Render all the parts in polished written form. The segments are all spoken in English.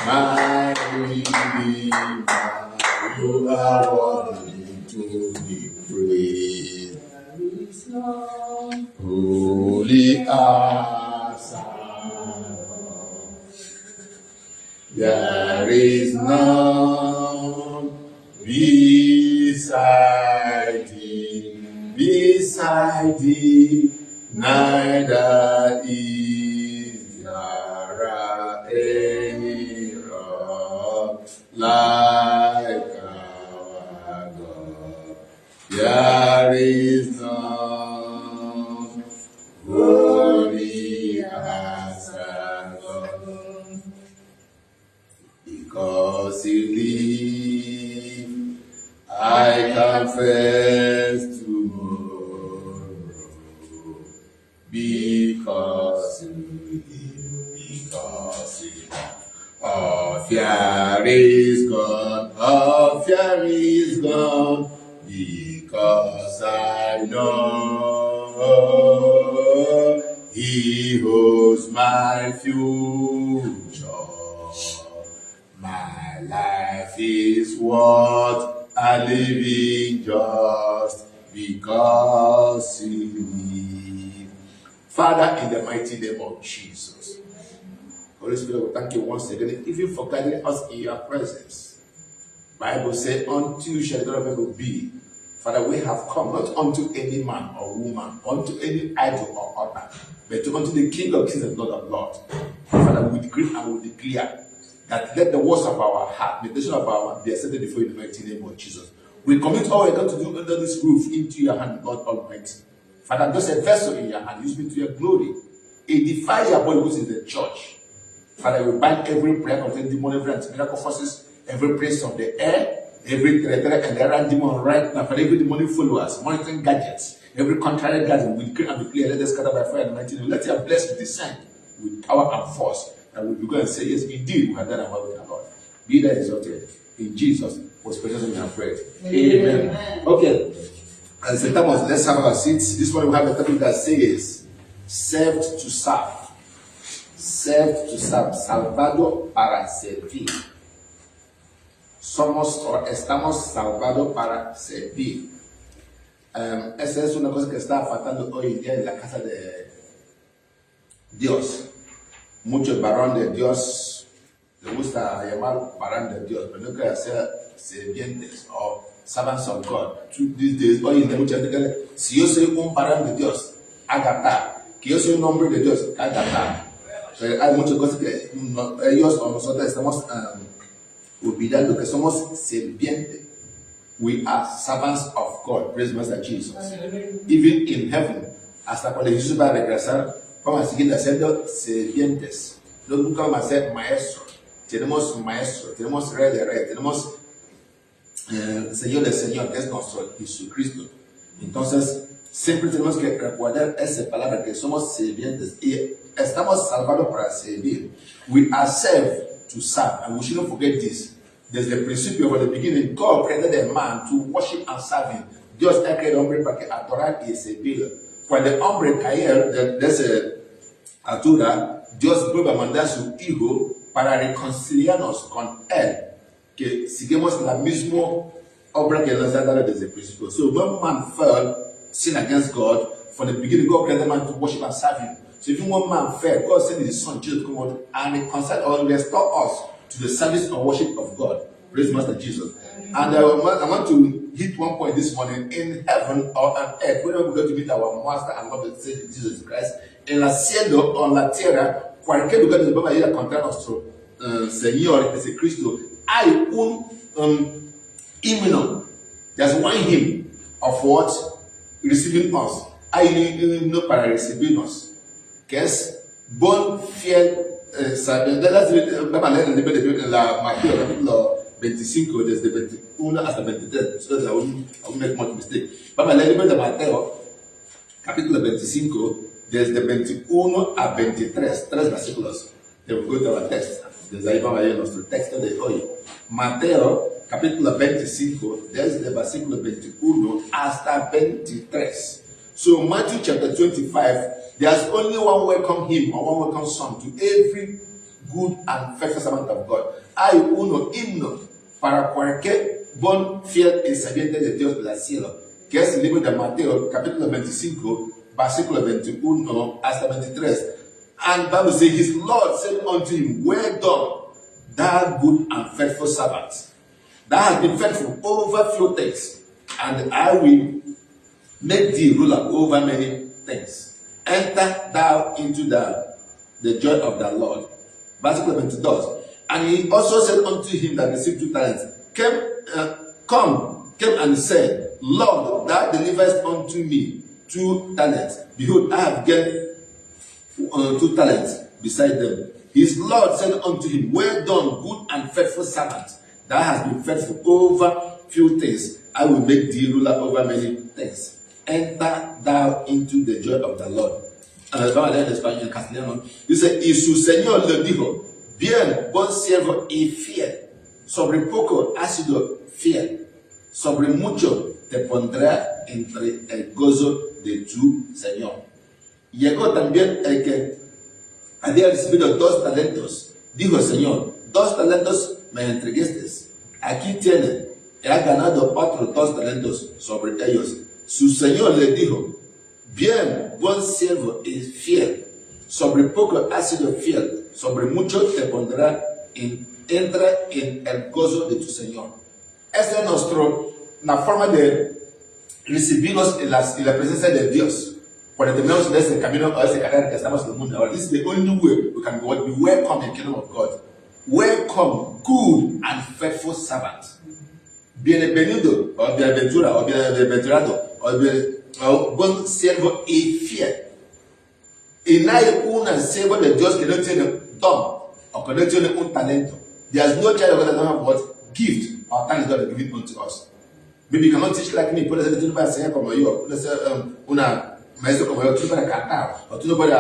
my Redeemer, you are worthy to be praised. Holy are Zion. There is none beside thee, neither is there any rock like our God. There is none holy as our God. Because you live, I can face tomorrow. Because you live, because you live. All fear is gone, all fear is gone. Because I know He holds my future. My life is worth a living just because you live. Father, in the mighty name of Jesus, Holy Spirit, we thank you once again, even for guiding us in your presence. Bible says, unto you shall the God of heaven be. Father, we have come not unto any man or woman, unto any idol or altar, but unto the King of kings and Lord of lords. Father, we decree and we declare that let the words of our heart, the meditation of our heart be accepted before you in the mighty name of Jesus. We commit all we're going to do under this roof into your hand, Lord Almighty. Father, just a vessel in your hand, use me to your glory. Edify your body, which is the church. Father, we bind every prayer of the demon, every anti-miracle forces, every prince of the air, every territory and errant demon right now, for every demonic followers, monitoring gadgets, every contrary gathering, we decree and declare, let us scatter by fire in the mighty name. Let your blessing descend with power and force. And we go and say, yes, indeed, we have done our with our Lord. Be that exalted. In Jesus' most precious name we have prayed. Amen. Okay. And St. Thomas, let's have our seats. This one we have a topic that says, served to serve. Served to serve. Salvado para servir. Somos o estamos salvados para servir. Esa es una cosa que está faltando hoy en día en la casa de Dios. Muchos varones de Dios les gusta llamar varón de Dios, pero no quieren ser sirvientes o servants of God. These days, hoy en día muchas veces, si yo soy un varón de Dios, haga tal. Que yo soy un hombre de Dios, haga tal. Pero hay muchas cosas que ellos o nosotros estamos olvidando que somos sirvientes. We are servants of God. Praise Master Jesus. Even in heaven, hasta cuando Jesús va a regresar, vamos a seguir siendo sirvientes. Nunca vamos a ser maestros. Tenemos maestro, tenemos rey de rey, tenemos Señor de Señor, que es nuestro Jesucristo. Entonces, siempre tenemos que recordar esa palabra que somos sirvientes y estamos salvados para servir. We are saved to serve, and we shouldn't forget this. Desde el principio, from the beginning, God created a man to worship and serve him. Dios ha creado hombre para que adorar y servir. Cuando el hombre caía de esa altura, Dios vuelve a mandar a su hijo para reconciliarnos con él, que seguimos la misma obra que nos ha dado desde el principio. So when man fell, sin against God, from the beginning, God created man to worship and serve him. So even when man fell, God sent his son Jesus to come out and reconcile or restore us to the service and worship of God. Praise Master Jesus. And I want to hit one point this morning. In heaven or on earth, whenever we go to meet our Master and Lord and Savior Jesus Christ, en la cielo o en la tierra, cualquier lugar donde vamos a ir a encontrar nuestro Señor Jesucristo, hay un himno. There's one hymn of what? Receiving us. Hay un himno para recibirnos, que es bon, fiel. Vamos a leer el libro de la Mateo, capítulo 25, desde 21 hasta 23. So I won't make much mistake. Vamos a leer el libro de Mateo, capítulo 25, desde 21 a 23. Tres versículos. They will go to our text. Desde ahí vamos a ir a nuestro texto de hoy. Mateo, capítulo 25, desde el versículo 21 hasta 23. So Matthew chapter 25, there's only one welcome hymn or one welcome song to every good and faithful servant of God. Hay uno himno para cualquier buen, fiel y sirviente de Dios del cielo, que es el libro de Mateo, capítulo 25, versículo 21 hasta 23. And Bible says, his Lord said unto him, well done, thou good and faithful servant. Thou hast been faithful over few things, and I will make thee ruler over many things. Enter thou into the joy of the Lord. Versículo 22. And he also said unto him that received 2 talents, came and said, Lord, thou deliverest unto me 2 talents. Behold, I have gained 2 talents beside them. His Lord said unto him, well done, good and faithful servant. Thou hast been faithful over few things. I will make thee ruler over many things. Enter thou into the joy of the Lord. Vamos a leer en español, en castellano. Dice, y su Señor le dijo, bien, buen siervo y fiel. Sobre poco has sido fiel. Sobre mucho te pondrá entre el gozo de tu Señor. Llegó también el que había recibido 2 talentos. Dijo el Señor, 2 talentos me entregaste. Aquí tiene, he ganado otros 2 talentos sobre ellos. Su Señor le dijo, bien, buen siervo y fiel. Sobre poco has sido fiel. Sobre mucho te pondrá, entra en el gozo de tu Señor. Esta es la forma de recibirnos en la presencia de Dios. Cuando terminamos en este camino o este carrera que estamos en el mundo ahora, this is the only way we can go. Be welcome in the kingdom of God. Welcome, good and faithful servant. Bienvenido, o bienaventura, o bienaventurado, o buen siervo y fiel. Y no hay un siervo de Dios que no tiene don o que no tiene un talento. There's no child of God that don't have what gift or talent God has given unto us. Maybe you cannot teach like me. Puedes ser, tú no puedes enseñar como yo. Puedes ser una maestro como yo. Tú no puedes cantar o tú no puedes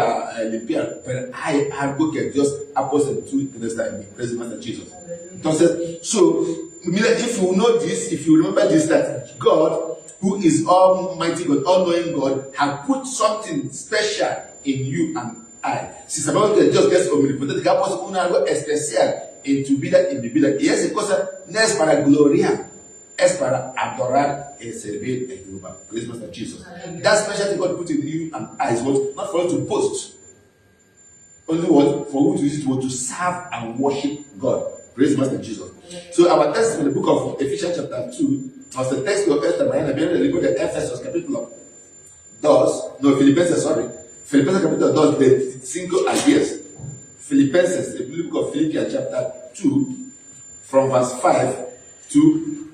limpiar. Pero hay algo que Dios ha puesto en tu interesa en mí. Praise the Master Jesus. Entonces, so if you know this, if you remember this, that God, who is Almighty God, all-knowing God, has put something special in you and I. Si sabemos que Dios es omnipotente, que ha puesto algo especial en tu vida, en mi vida, y esa cosa no es para gloriar, es para adorar y servir en Jehová. Praise Master Jesus. That special thing God put in you and I is what? Not for you to boast. Only what? For you to use it to serve and worship God. Praise Master Jesus. So our text in the book of Ephesians chapter 2 was the text of Esther mañana viene del libro de Efesios capítulo 2, no, Filipenses, sorry. Filipenses capítulo 2 de 5 a 10. Filipenses, the book of Philippians chapter 2 from verse 5 to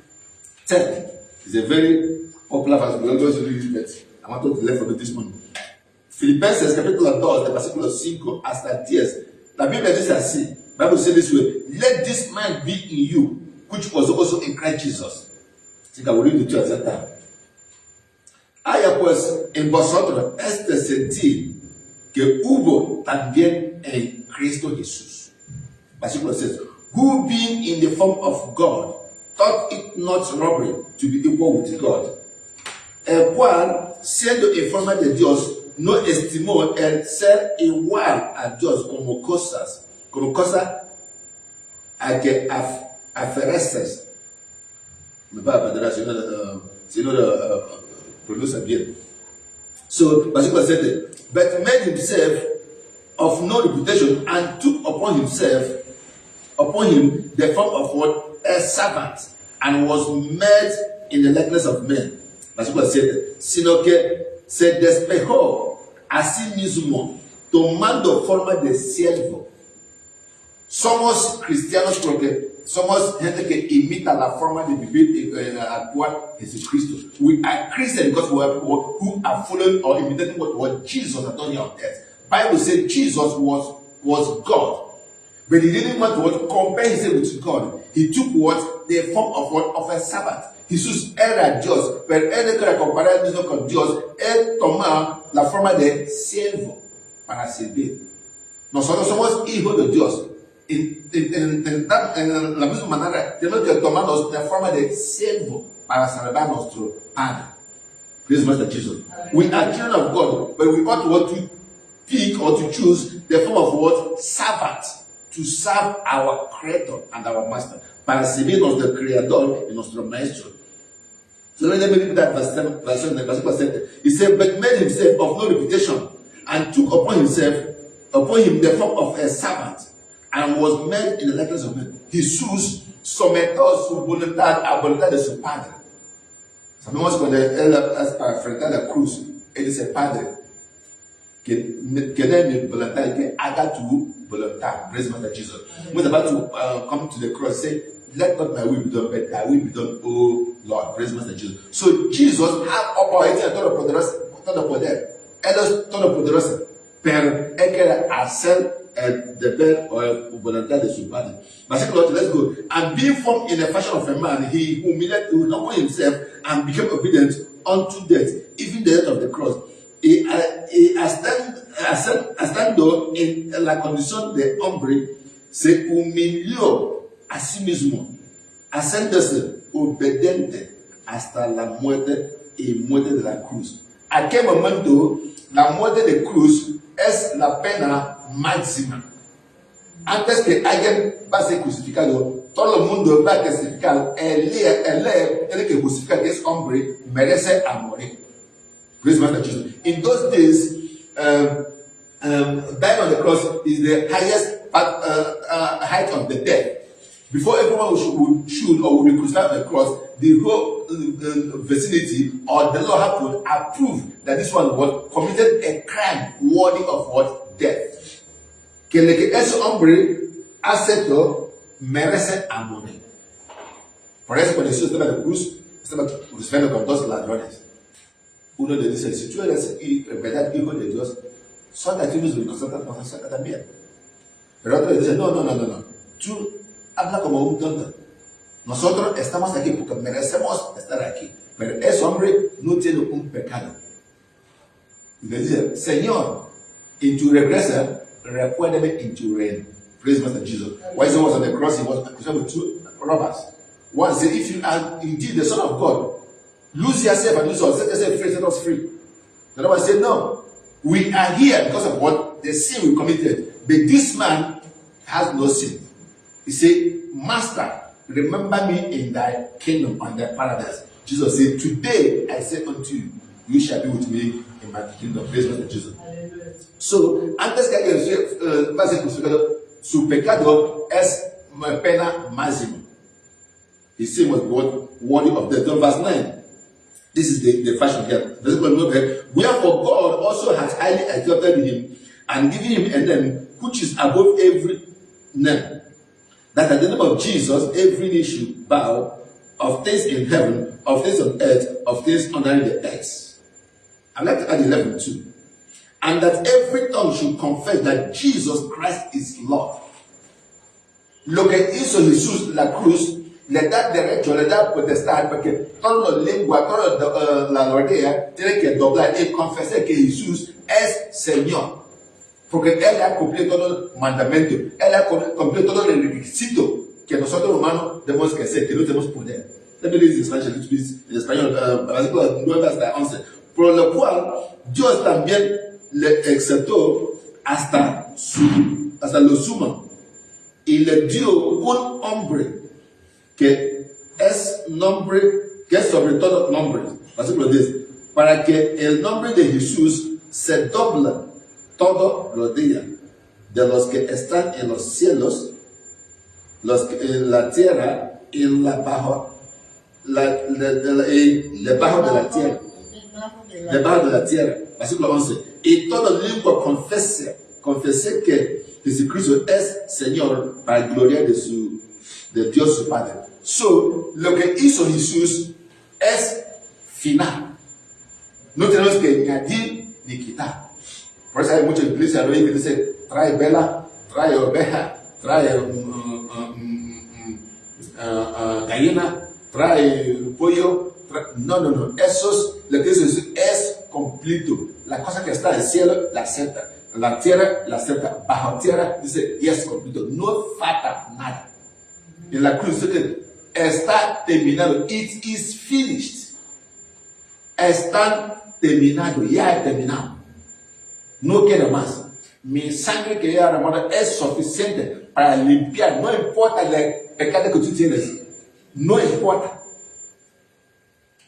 10. It's a very popular verse. We always read it, but I want to learn from it this morning. Filipenses capítulo 2 de versículo 5 hasta 10. La Biblia dice así. Bible says this way, let this mind be in you, which was also in Christ Jesus. Así que voy a leer at that time. Haya pues en vosotros este sentir que hubo también en Cristo Jesús. Versículo 6. Who being in the form of God, thought it not robbery to be equal with God. El cual, siendo en forma de Dios, no estimó el ser igual a Dios como cosa a que aferrases. Me va a perder si no lo pronuncia bien. So, versículo 7. But made himself of no reputation and took upon him the form of what? A servant, and was made in the likeness of men. Versículo 7. Sino que se despejó a sí mismo, tomando forma de siervo. Somos cristianos porque somos gente que imita la forma de vivir actual Jesucristo. We are Christians because we are people who are following or imitating what Jesus has done here on earth. Bible says Jesus was God, but he didn't want to compare himself with God. He took the form of a servant. Jesús era Dios, pero él no quería comparar a Dios con Dios. Él tomaba la forma de siervo para servir. Nosotros somos hijos de Dios. En la misma manera, tenemos que tomarnos la forma de siervo para salvar a nuestro Padre. Praise Master Jesus. We are children of God, but we ought to pick or to choose the form of what? Servant to serve our Creator and our Master, para servirnos del Creador y nuestro Maestro. So let me read that verse 7. He said, but made himself of no reputation, and took upon him the form of a servant, and was made in the likeness of men. Jesús sometió su voluntad a voluntad de su Padre. Sabemos cuando él frente a la cruz, él dice, Padre, que dé mi voluntad y que haga tu voluntad. Praise Master Jesus. When about to come to the cross, say, let not my will be done, but thy will be done, oh Lord. Praise Master Jesus. So Jesus had authority a todo poder. Todo poderoso. Pero él quiere hacer el deber o voluntad de su Padre. Versículo 8, let's go. And being formed in the fashion of a man, he humbled himself and became obedient unto death, even the death of the cross. Y estando en la condición de hombre, se humilló a sí mismo, haciéndose obediente hasta la muerte y muerte de la cruz. ¿A qué momento la muerte de cruz es la pena máxima? Antes que alguien va a ser crucificado, todo el mundo va a testificar, el tiene que justificar que es hombre, merece a morir. Praise Master Jesus. In those days, dying on the cross is the highest height of the death. Before everyone should or will be crucified on the cross, the whole vicinity or the law have to approve that this one was committed a crime worthy of what? Death. Que le que ese hombre aceptó merece a morir. Por eso cuando Jesús estaba en la cruz, estaba crucificando con dos ladrones. Uno le dice, si tú eres en verdad hijo de Dios, son aquí mismo y nosotros también. Pero otro le dice, no. Tú habla como un tonto. Nosotros estamos aquí porque merecemos estar aquí. Pero ese hombre no tiene un pecado. Y le dice, Señor, en tu regreso, recuérdame en tu reino. Praise Master Jesus. While he was on the cross, he was crucified with two robbers. One said, if you are indeed the Son of God, lose yourself and lose us. Set yourself free, set us free. The other one said, no. We are here because of what? The sin we committed. But this man has no sin. He said, Master, remember me in thy kingdom and thy paradise. Jesus said, today I say unto you, you shall be with me in my kingdom. Praise God, Jesus. So, antes que alguien va a ser crucificado, su pecado es pena máxima. His sin was worthy of death. Verse 9. This is the fashion here. Wherefore God also has highly exalted him and given him a name which is above every name, that at the name of Jesus every knee should bow, of things in heaven, of things on earth, of things under the earth. I'd like to add 11 too. And that every tongue should confess that Jesus Christ is Lord. Lo que hizo Jesús la cruz le da derecho, le da potestad, porque toda la lengua, toda la aldea tiene que doblar y confesar que Jesús es Señor. Porque Él ha cumplido todo el mandamiento, Él ha cumplido todo el requisito que nosotros humanos debemos que hacer, que no tenemos poder. Let me read this in Spanish, en español, versículo 9 hasta 11. Por lo cual, Dios también le exaltó hasta lo sumo y le dio un nombre que es sobre todo nombre. Versículo 10. Para que el nombre de Jesús se doble todo rodilla de los que están en los cielos, los que en la tierra y debajo de la tierra. Debajo de la tierra. Versículo 11. Y toda lengua confese que Jesucristo es Señor para la gloria de Dios su Padre. So, lo que hizo Jesús es final. No tenemos que añadir ni quitar. Por eso hay muchas iglesias que dicen, trae vela, trae oveja, trae gallina, trae pollo. No. Eso lo que dice Jesús es completo. La cosa que está en el cielo la acepta. La tierra la acepta. Bajo tierra dice, y es completo. No falta nada. En la cruz dice, está terminado. It is finished. Está terminado. Ya he terminado. No quiero más. Mi sangre que ya derramada es suficiente para limpiar, no importa el pecado que tú tienes, no importa.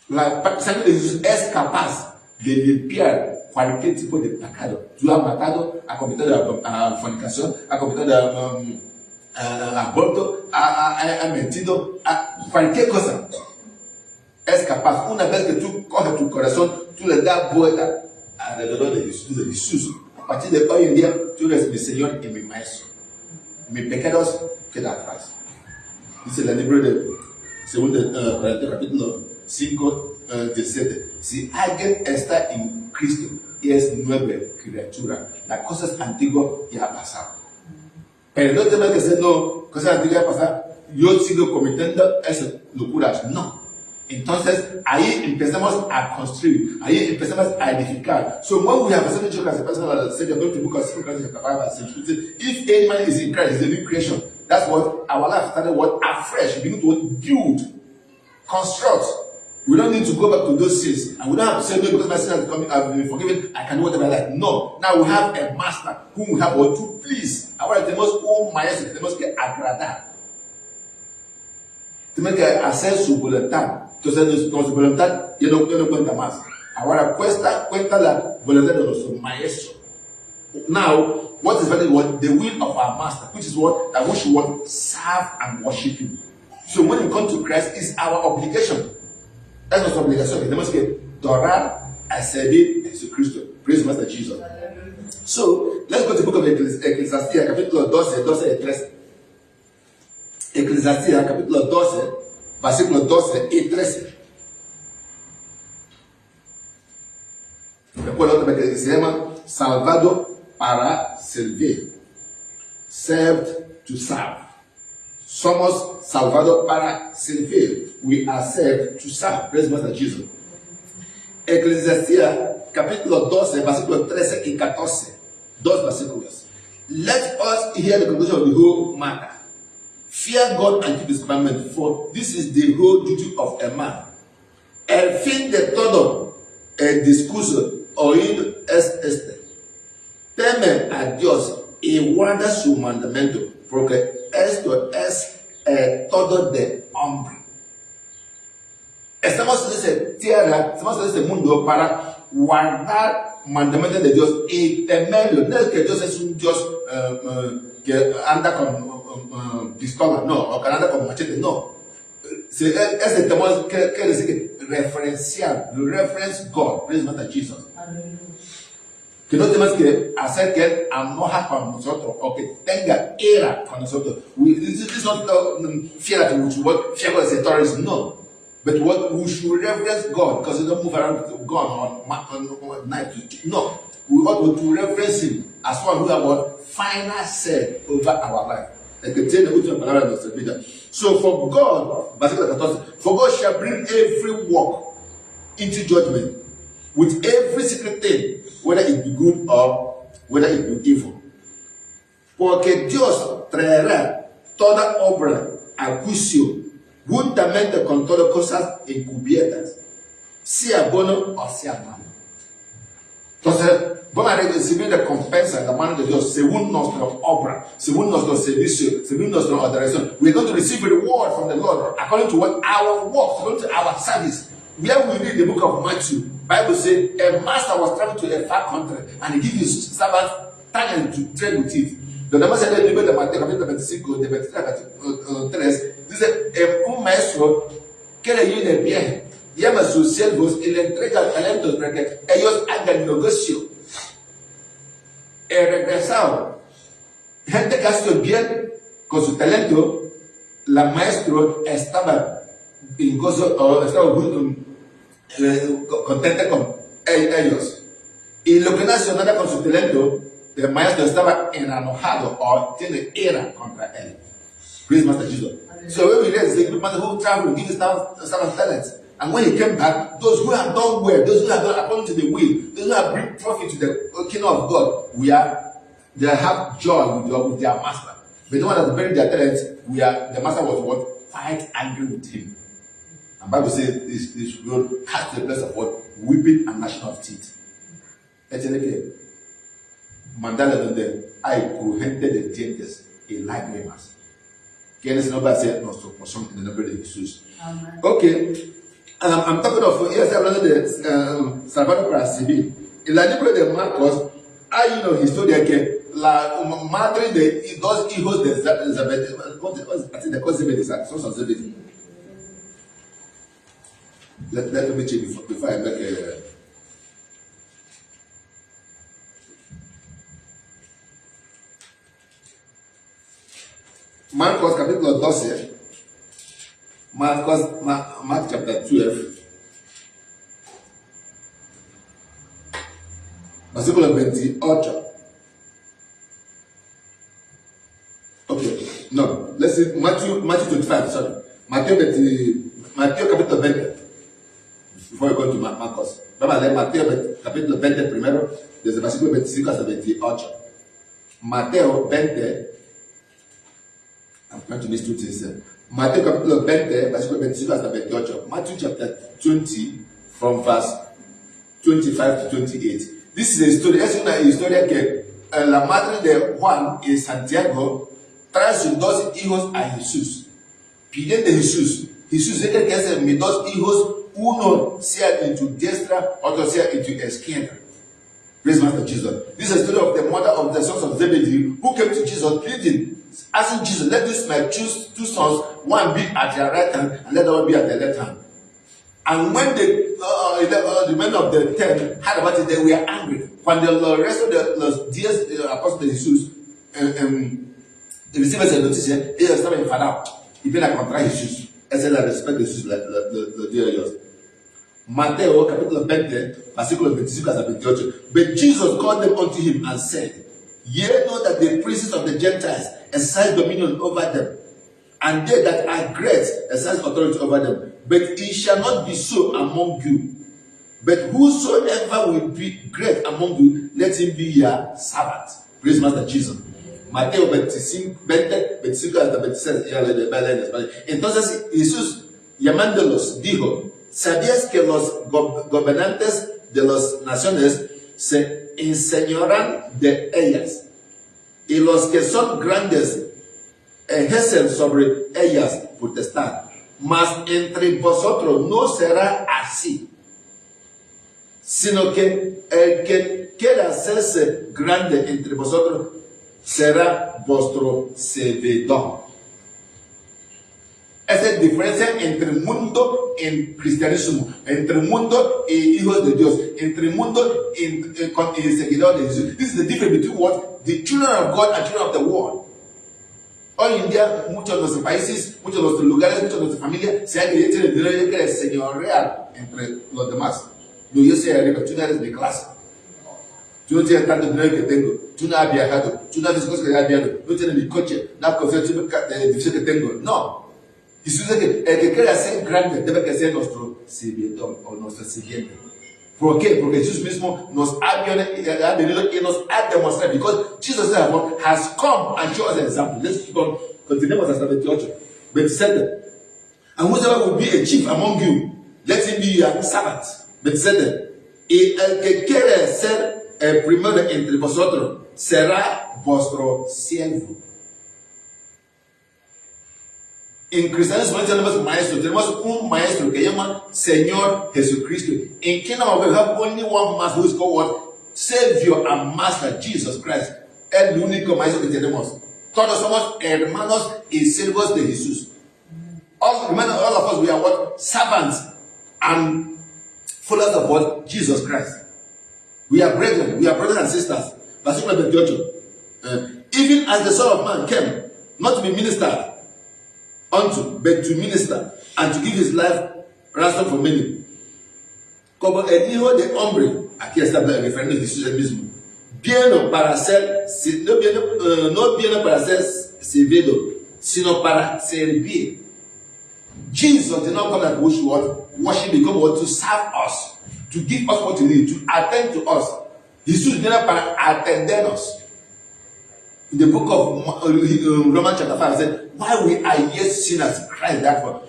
La sangre de Jesús es capaz de limpiar cualquier tipo de pecado. Tú has matado, has cometido fornicación, has cometido aborto, has mentido, cualquier cosa. Es capaz, una vez que tú coges tu corazón, tú le das vuelta alrededor de Jesús. A partir de hoy en día, tú eres mi Señor y mi Maestro. Mis pecados quedan atrás. Dice el libro de 2 Corintios capítulo 5, 17. Si alguien está en Cristo y es nueva criatura, las cosas antiguas ya han pasado. Pero no tenemos que decir, no, cosas antiguas ya pasaron, yo sigo cometiendo esas locuras. No. Entonces, ahí empezamos a construir, ahí empezamos a edificar. So, when we have a certain church as a person that said, going to book of 2 Corinthians chapter 5 and 6, if any man is in Christ, is a new creation. That's what our life started, what afresh. We begin to build, construct. We don't need to go back to those sins. And we don't have to say, no, because my sin has been forgiven, I can do whatever I like. No. Now we have a master whom we have what to please. Ahora tenemos un maestro que tenemos que agradar. Tenemos que hacer su voluntad. Entonces, con su voluntad, ya no cuenta más. Ahora cuenta la voluntad de nuestro maestro. Now, what is very what the will of our master, which is what that we should want serve and worship him. So when we come to Christ, it's our obligation. Es nuestra obligación. Tenemos que adorar a servir a Jesucristo. Praise Master Jesus. So let's go to the book of Ecclesiastes, capítulo 12, 12 y 13. Ecclesiastes, capítulo 12, versículos 12 y 13. Recuerda otra vez que se llama salvado para servir. Served to serve. Somos salvados para servir. We are saved to serve. Praise Master Jesus. Ecclesiastes, capítulo 12, versículos 13 y 14. Dos versículos. Let us hear the conclusion of the whole matter. Fear God and keep his commandment, for this is the whole duty of a man. El fin de todo el discurso oído es este: teme a Dios y guarda su mandamiento, porque esto es todo de hombre. Estamos en esta tierra, estamos en este mundo para guardar mandamientos de Dios y temerlo. No es que Dios es un Dios que anda con pistola, no, o que anda con machete, no. Ese temor quiere decir que referenciar, reference God, praise Master Jesus. Que no tenemos que hacer que Él enoja con nosotros o que tenga ira con nosotros. This is not fear that we should fear God as a terrorist, no. But what we should reverence God, because we don't move around with God on night. No, we ought to reverence Him as one who has what final say over our life. So for God, for God shall bring every work into judgment with every secret thing, whether it be good or whether it be evil. Porque Dios traerá toda obra a juicio juntamente con todas cosas encubiertas, sea bueno o sea malo. Entonces, vamos a recibir recompensa en la mano de Dios según nuestra obra, según nuestro servicio, según nuestra adoración. We're going to receive a reward from the Lord according to what our work, according to our service. Where we read the book of Matthew, Bible says a master was traveling to a far country and he gave his servants time to trade with it. Donde se lee el libro de Mateo, capítulo 25, de 23 a 23, dice, un maestro quiere ir de viaje, llama a sus siervos y le entrega talentos para que ellos hagan negocio. El regresado, gente que ha sido bien con su talento, la maestro estaba en gozo, estaba contenta con ellos. Y lo que no hace nada con su talento, el maestro estaba enojado o tiene ira contra él. Praise Master Jesus. So when we read, it's the master who traveled, give his servant talents. And when he came back, those who have done well, those who have done according to the will, those who have bring profit to the kingdom of God, they have joy with their master. But the one that buried their talents, the master was what? Quite angry with him. And the Bible says this road has the place of what? Weeping and gnashing of teeth. Mandala donde hay crujiente de dientes y lágrimas. ¿Quiénes no va a ser nuestro porción en el nombre de Jesús? Amen. Okay. I'm talking of, yes, hablando de Salvador para civil. En el libro de Marcos hay una historia que la madre de dos hijos de Zebedeo, sons of Zebedee. Let me check before I make a... Marcos capítulo 12. Mark chapter 12. Versículo 28. Okay, no, let's see Matthew 25, sorry. Matthew capítulo 20. Before we go to Marcos. Vamos a leer Mateo capítulo 20 primero, desde el versículo 25 hasta 28. Mateo 20. I'm trying to miss two things here. Mateo capítulo 20, versículo 25 hasta 28. Matthew chapter 20, from verse 25 to 28. This is a story. Es una historia que la madre de Juan y Santiago trae sus dos hijos a Jesús. Piden de Jesús. Jesús dice que es mis dos hijos, uno sea en tu diestra, otro sea en tu izquierda. Praise Master Jesus. This is a story of the mother of the sons of Zebedee who came to Jesus pleading, asking Jesus, let this my choose two sons, one be at your right hand and let the other be at the left hand. And when the men of the 10 heard about it, they were angry. When the rest of the dear apostles de Jesús reciben esa noticia, ellos estaban enfadados y vienen a contra Jesús. Esa es la respuesta de Jesús, lo dio ellos. Mateo capítulo 20, versículos 25 hasta 28. But Jesus called them unto him and said, Ye know that the princes of the Gentiles exercise dominion over them, and they that are great exercise authority over them. But it shall not be so among you. But whosoever will be great among you, let him be your servant. Praise Master Jesus. Mateo 25 hasta 26. Entonces Jesús, llamándolos, dijo, ¿sabías que los gobernantes de las naciones se enseñarán de ellas? Y los que son grandes ejercen sobre ellas potestad. Mas entre vosotros no será así, sino que el que quiera hacerse grande entre vosotros será vuestro servidor. Esa es la diferencia entre el mundo y cristianismo, entre el mundo y hijos de Dios, entre el mundo y seguidores de Jesús. This is the difference between what the children of God and children of the world. Hoy en día, muchos de nuestros países, muchos de nuestros lugares, muchas de nuestras familias se han hecho el dinero que es señoreal entre los demás. Yo soy arriba, tú no eres de clase. Tú no tienes tanto dinero que tengo. Tú no has viajado. Tú no has visto cosas que has viajado. No tienes mi coche. No has conocido el edificio que tengo. No. Jesús dice que el que quiera ser grande debe que ser nuestro servidor o nuestro siguiente. ¿Por qué? Porque Jesús mismo nos ha venido y nos ha demostrado. Because Jesus has come and shown us an example. Let's keep on. Continuemos hasta 28. 27. And whosoever will be a chief among you, let him be your servant. 27. Y el que quiere ser el primero entre vosotros será vuestro siervo. En cristianismo tenemos un maestro que llama Señor Jesucristo. In Kingdom of God, we have only one master who is called what? Savior and Master Jesus Christ. Es el único maestro que tenemos. Todos somos hermanos y siervos de Jesús. All of us, we are what? Servants and followers of what? Jesus Christ. We are brethren, we are brothers and sisters. Versículo 28. Even as the Son of Man came, not to be ministered unto, but to minister and to give his life ransom for many. Como el hijo de hombre, aquí está refiriendo a Jesús el mismo, viene para ser, no viene para ser servido, sino para servir. Jesus did not come and worship, he came to serve us, to give us what we need, to attend to us. Jesús viene para atendernos. In the book of Romans chapter 5, it said, while we are yet sinners, Christ died for us.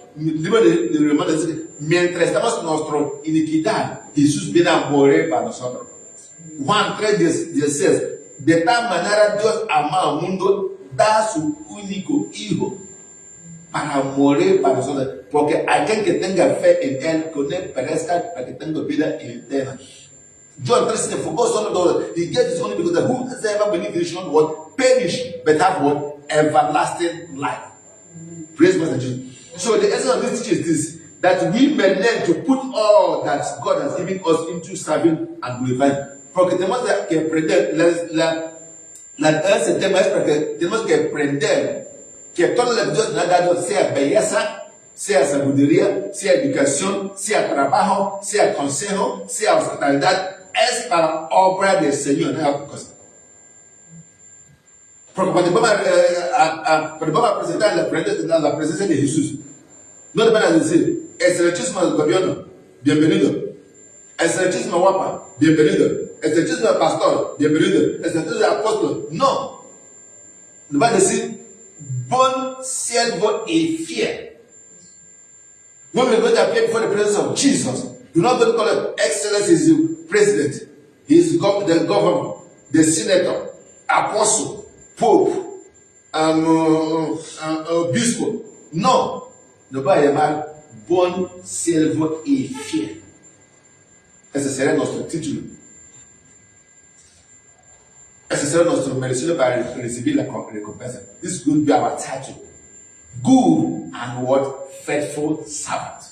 Mientras estamos en nuestra iniquidad, Jesús viene a morir para nosotros. Juan 3:16, de tal manera Dios amó al mundo da su único hijo para morir para nosotros, porque aquel que tenga fe en él, con él perezca, para que tenga vida eterna. John 3 for God so loved he gave his only because that whoever believes in should not perish, but have what? Everlasting life. Praise God. So the essence of this teaching is this, that we may learn to put all that God has given us into serving and glorifying. Porque tenemos que aprender, tenemos que aprender que todo lo que Dios nos ha dado, sea belleza, sea sabiduría, sea educación, sea trabajo, sea consejo, sea hospitalidad, es para obra del Señor, no es cosa. Porque cuando vamos a presentar la presencia de Jesús, no le van a decir, excelentísimo del gobierno, bienvenido. Excelentísimo guapa, bienvenido. Excelentísimo pastor, bienvenido. Excelentísimo apóstol, no. Le van a decir, bon siervo y fiel. When we're going to appear before the presence of Jesus, you're not going to call him Excellency, is the president, he is the governor, the senator, apostle, pope, obispo. No. Nos va a llamar bon siervo y fiel. Ese será nuestro título. Ese será nuestro merecido para recibir la recompensa. This will be our title. Good and what? Faithful servant.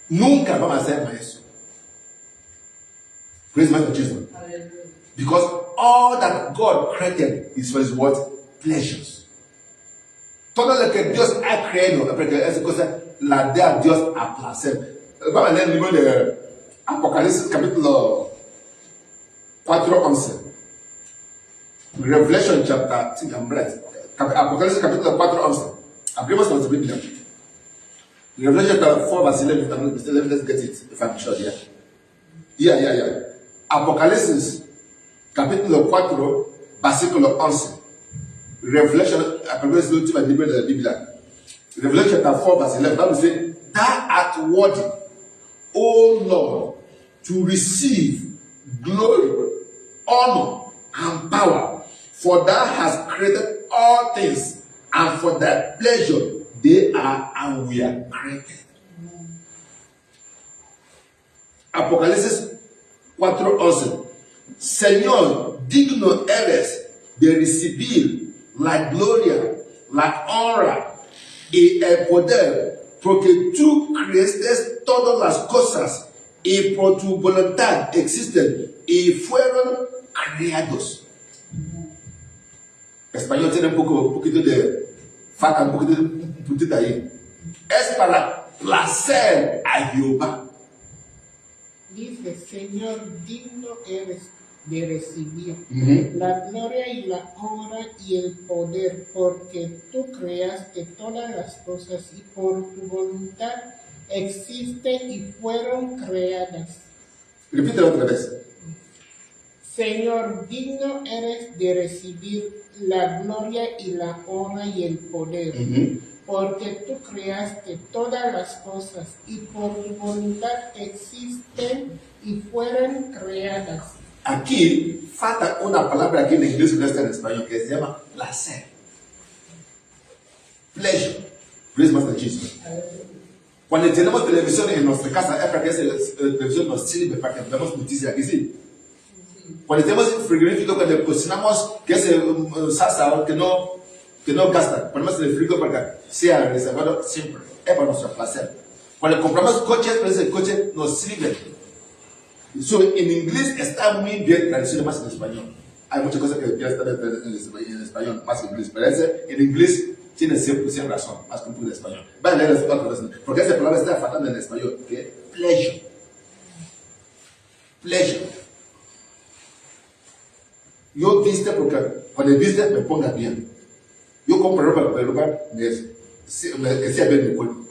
Nunca vamos a ser maestro. Praise my Jesus. Because all that God created is for his what? Pleasures. Todo lo que Dios ha creado, es cosa, la de a Dios a placer. Vamos a leer el libro de Apocalipsis capítulo 4:11. Revelation chapter, Apocalipsis capítulo 4:11. Abrimos nuestra Biblia. Revelation chapter 4 verse 11. Let's get it, if I'm sure, yeah. Yeah. Apocalipsis capítulo 4 versículo 11. Revelation, Apocalipsis última libro de la Biblia. Revelation chapter 4 verse 11. Bible says, thou art worthy, O Lord, to receive glory, honor, and power, for thou hast created all things, and for thy pleasure they are and we are created. Apocalipsis 4:11. Señor, digno eres de recibir la gloria, la honra y el poder, porque tú creaste todas las cosas y por tu voluntad existen y fueron creados. Español tiene un poquito de falta, un poquito de puntita ahí. Es para placer a Jehová. Dice, Señor, digno eres de recibir la gloria y la honra y el poder, porque tú creaste todas las cosas y por tu voluntad existen y fueron creadas. Repítelo otra vez. Señor, digno eres de recibir la gloria y la honra y el poder, porque tú creaste todas las cosas y por tu voluntad existen y fueron creadas. Aquí falta una palabra aquí en inglés y no está en español que se llama placer. Pleasure. Praise Master Jesus. Cuando tenemos televisión en nuestra casa, es para que esa televisión nos sirve para que veamos noticias aquí, sí. Cuando tenemos frigorífico, cuando cocinamos, que es salsa que no gasta, ponemos en el frigo para que sea reservado siempre. Es para nuestro placer. Cuando compramos coches, pues el coche nos sirve. So, en inglés está muy bien traducido más en español. Hay muchas cosas que ya están en español, más en inglés. Pero ese, en inglés tiene 100% razón, más que un poco de español. Van a leer las otras cosas. Porque esa palabra está faltando en español. ¿Qué? Pleasure. Pleasure. Yo viste porque cuando viste me ponga bien. Yo compro ropa que sea bien mi cuerpo.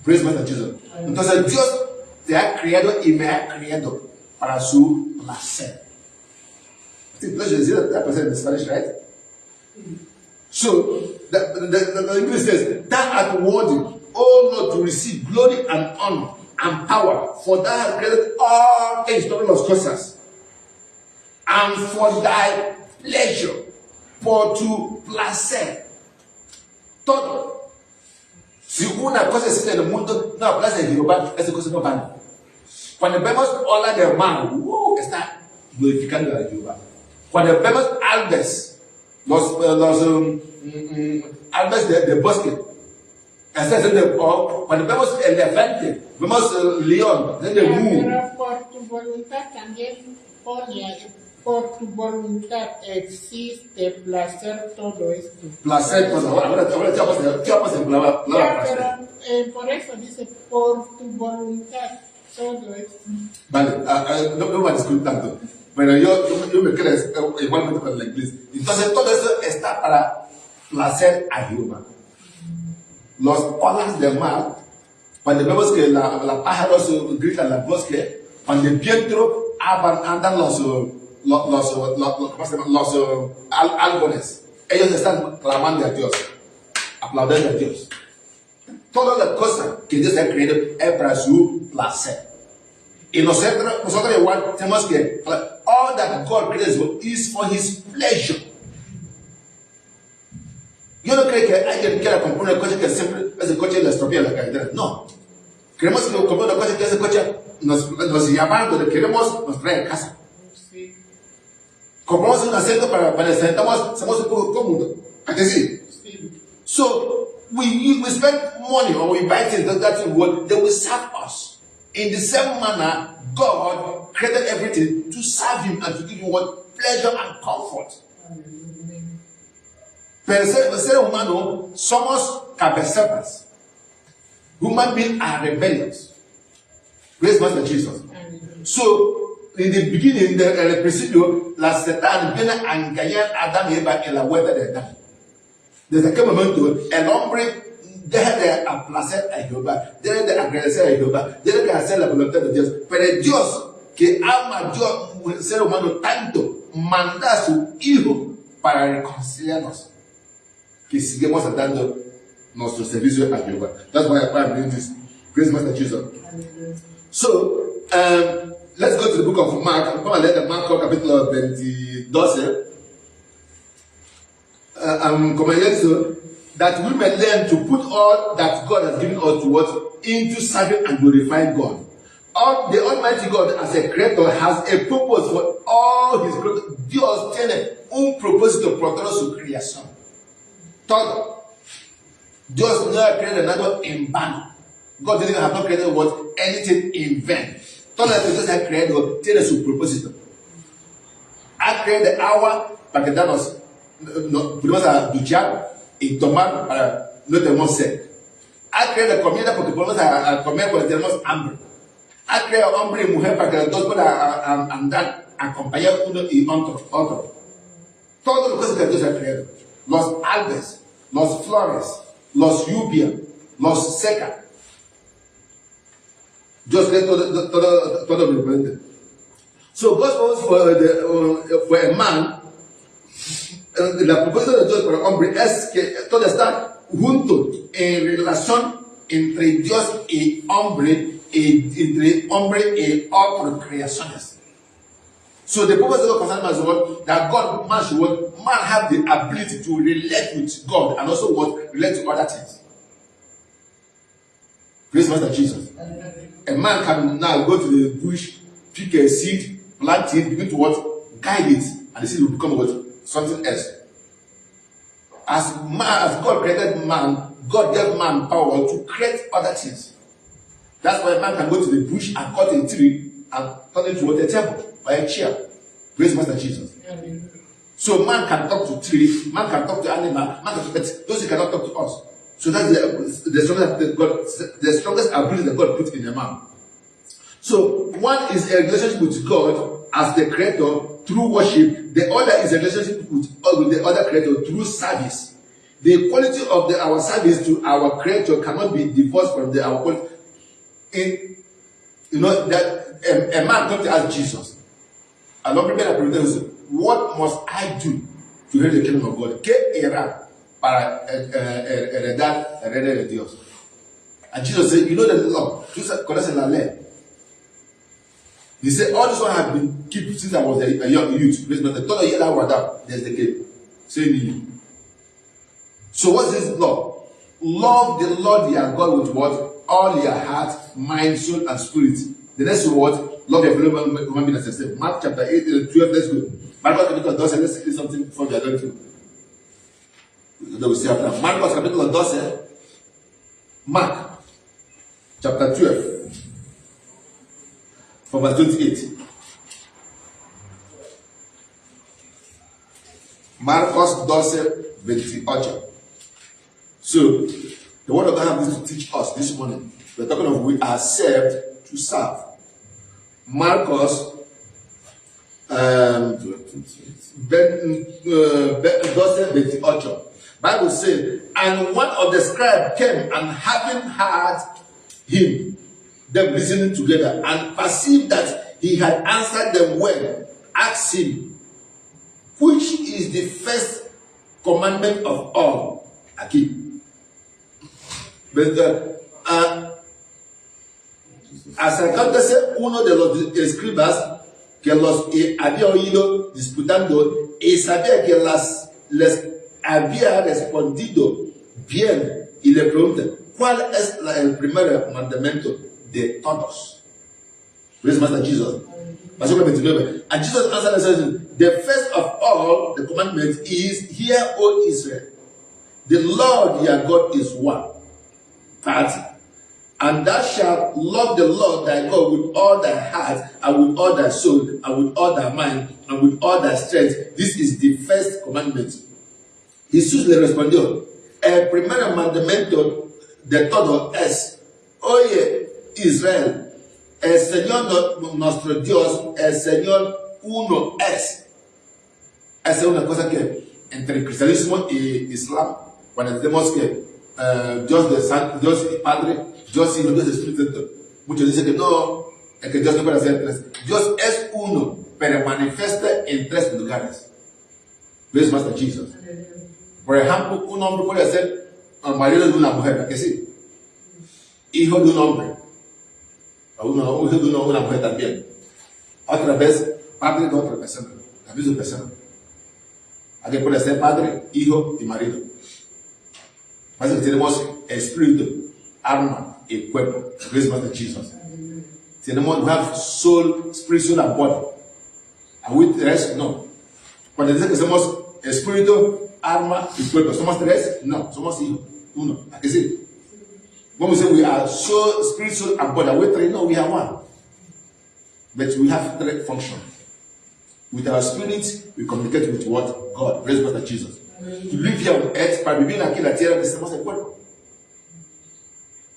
Praise God, Jesus. Entonces Dios te ha creado y me ha creado para su placer. I think pleasure is that placer in Spanish, right? So the English says, thou art worthy, O Lord, to receive glory and honor and power, for thou hast created all things, todas las cosas, and for thy pleasure por tu placer. Todo. Si una cosa existe en el mundo, no placer de Jehová, esa cosa no vale. Cuando vemos ola del mar, está glorificando a Jehová. Cuando vemos algas, los algas de bosque, cuando vemos elefante, vemos león, de Pero por tu voluntad también pone, por tu voluntad existe placer todo esto. placer, pues ahora ¿qué vamos a hablar placer? Pero por eso dice, por tu voluntad todo esto. Vale, no me voy a discutir tanto, pero yo me creo igualmente con el inglés. Entonces todo eso está para placer a Jehová. Los olas del mar, cuando vemos que la pájaros gritan en el bosque, cuando el viento andan los árboles, ellos están clamando a Dios, aplaudiendo a Dios. Todas las cosas que Dios ha creado es para su placer. Y nosotros igual tenemos que, all that God created is for His pleasure. Yo no creo que alguien quiera comprar una coche que siempre ese coche le estropea la carretera. No. Queremos que comprar una cosa que ese coche nos llama donde queremos, nos trae a casa. Sí. Compramos un asiento para sentamos, somos un poco cómodos. ¿A que sí? Sí. So, we spend money or we buy things that will serve us. In the same manner, God created everything to serve Him and to give you what? Pleasure and comfort. Pero el ser humano somos cabecetas. Human beings are rebellious. Praise Master Jesus. So, in the beginning, el principio, la Satan viene a engañar a Adán y Eva en la vuelta de Adán. Desde aquel momento, el hombre deja de aplacer a Jehová, deja de agradecer a Jehová, deja de hacer la voluntad de Dios. Pero Dios, que ama a Dios, el ser humano tanto, manda a su Hijo para reconciliarnos. Que sigamos dando nuestro servicio a Jehová. That's why I'm doing this. Praise Master Jesus. So, let's go to the book of Mark. Vamos a leer Marco capítulo 12. Como he dicho, that we may learn to put all that God has given us to us into serving and glorifying God. The Almighty God, as a creator, has a purpose for all His creation. Dios tiene un propósito por toda su creación. Todo. Dios no ha creado nada en vano. God didn't have not created anything in vain. Todo lo que Dios ha creado tiene su propósito. Ha creado agua para que podemos a duchar y tomar para no tenemos sed. Ha creado comida porque podemos a comer cuando tenemos hambre. Ha creado hombre y mujer para que los dos puedan andar, acompañar uno y otro. Todo lo que Dios ha creado. Los árboles, los flores, los lluvias, los seca. Dios creó todo diferente. So God for a man, la propuesta de Dios para el hombre es que todo está junto en relación entre Dios y hombre, entre hombre y otras creaciones. So the purpose of God concerns us that man have the ability to relate with God and also relate to other things. Praise Master Jesus. A man can now go to the bush, pick a seed, plant it, begin to guide it, and the seed will become something else. As God created man, God gave man power to create other things. That's why man can go to the bush and cut a tree and turn it into a table or a chair. Praise Master Jesus. Amen. So man can talk to trees, man can talk to animals, man can talk to those who cannot talk to us. So that's the strongest ability that God put in a man. So one is a relationship with God as the creator through worship. The other is a relationship with the other creator through service. The quality of our service to our creator cannot be divorced from our quality. That a man comes to ask Jesus, what must I do to hear the kingdom of God? ¿Qué era para heredar el reino de Dios? And Jesus said, you know the law. Jesus conoce la ley. He said, all this one have been kept since I was a young youth. Toda ella la he guardado desde que Saying, so what's this law? Love the Lord your God with what? All your heart, mind, soul, and spirit. The next word, love your fellow human being as yourself. Mark chapter 8, 12, let's go. Marcos capítulo 12, let's see something before we are going to. That we see after. Marcos capítulo 12, Mark chapter 12, from verse 28. Marcos 12, 28. So, the word of God has to teach us this morning. We're talking of we are saved to serve. Marcos 12, 28. Bible says, and one of the scribes came, and having heard him, them listening together, and perceived that he had answered them well, asked him, which is the first commandment of all? Aquí. Acercándose uno de los escribas que los había oído disputando y sabía que les había respondido bien y le pregunta, ¿cuál es el primer mandamiento de todos? Praise Master Jesus. Versículo 29. And Jesus answered and said, the first of all the commandments is, hear, O Israel, the Lord your God is one. And thou shalt love the Lord thy God with all thy heart, and with all thy soul, and with all thy mind, and with all thy strength. This is the first commandment. Jesús le respondió, el primer mandamiento de todo es, oye Israel, el Señor nuestro Dios, el Señor uno es. Esa es una cosa que entre el cristianismo y Islam, cuando decimos que Dios Padre, Dios Hijo, Dios Espíritu Santo, muchos dicen que no, es que Dios no puede ser tres. Dios es uno, pero manifiesta en tres lugares. Praise Master Jesus. Por ejemplo, un hombre puede ser marido de una mujer, ¿a que sí? Hijo de un hombre, o hijo de una mujer también. Otra vez, padre de otra persona, la misma persona. Aquí puede ser padre, hijo y marido. Así que tenemos espíritu, alma y cuerpo. Praise Master Jesus. Tenemos, we have soul, spirit, soul, and body. And with the rest, no. Cuando dice que somos espíritu, alma y cuerpo, ¿somos tres? No, somos hijos. Uno. ¿A que sí? When we say we are soul, spirit, soul, and body, are we three? No, we are one. But we have three functions. With our spirit, we communicate with what? God. Praise Master Jesus. To live here on earth, para vivir aquí en la tierra, necesitamos el cuerpo.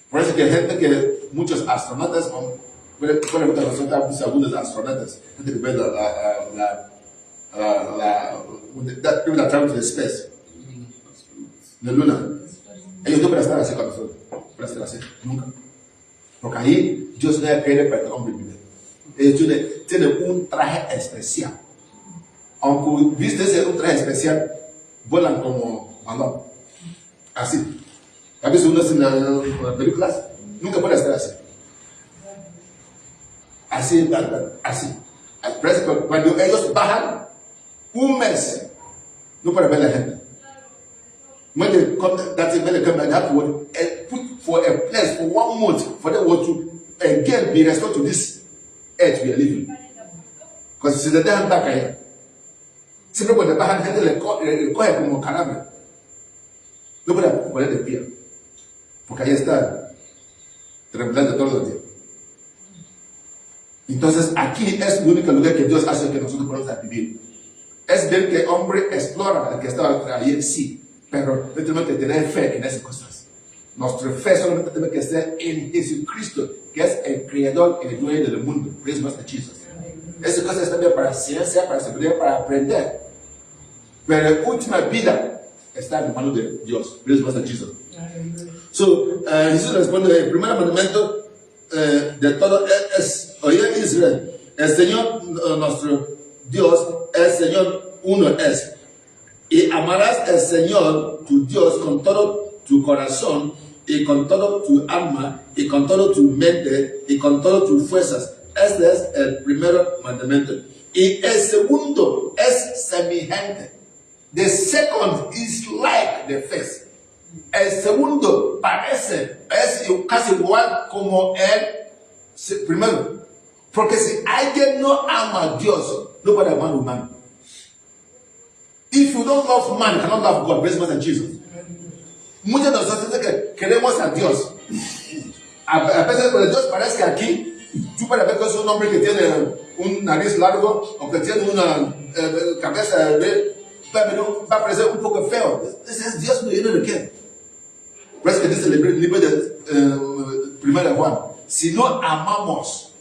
Por eso que hay gente que muchos astronautas, pueden ver algunos astronautas, gente que ve people that travel to the space, la luna, ellos no pueden estar así con nosotros, pueden estar así, nunca. Porque ahí Dios no ha creado para que el hombre viva. Ellos tienen un traje especial. Aunque viste un traje especial, vuelan como balón. Así. ¿Has visto uno en las películas? Nunca puede estar así. Así, así. Cuando ellos bajan, un mes, no pueden ver la gente. When they come, that's when they come back, they have to put for a place for 1 month for them to again be restored to this earth we are living. Because si they dejan back here, siempre cuando bajan gente le coge como cadáver. No pueden poner de pie. Porque ahí está tremblando todos los días. Entonces aquí es el único lugar que Dios hace que nosotros podamos vivir. Es ver que el hombre explora el que estaba ahí, sí, pero tenemos que tener fe en esas cosas. Nuestra fe solamente tiene que ser en Jesucristo, que es el creador y el dueño del mundo. Praise Master Jesus. Esas cosas están bien para ciencia, para sabiduría, para aprender. Pero la última vida está en manos de Dios. Praise Master Jesus. So, Jesús responde, el primer mandamiento de todo es, oye Israel, el Señor nuestro Dios, el Señor uno es. Y amarás al Señor tu Dios con todo tu corazón, y con todo tu alma, y con todo tu mente, y con todas tus fuerzas. Este es el primer mandamiento. Y el segundo es semejante. The second is like the first. El segundo parece, es casi igual como el primero. Porque si alguien no ama a Dios, nobody ama a man. If you don't love man, you cannot love God. Praise God, Jesus. Muchos de nosotros dicen que queremos a Dios. A veces cuando Dios parece aquí, tú para ver que es un hombre que tiene un nariz largo o que tiene una cabeza va a parecer un poco feo. Ese es Dios, no lo quiere. Parece que dice el libro de 1 Juan. Si no amamos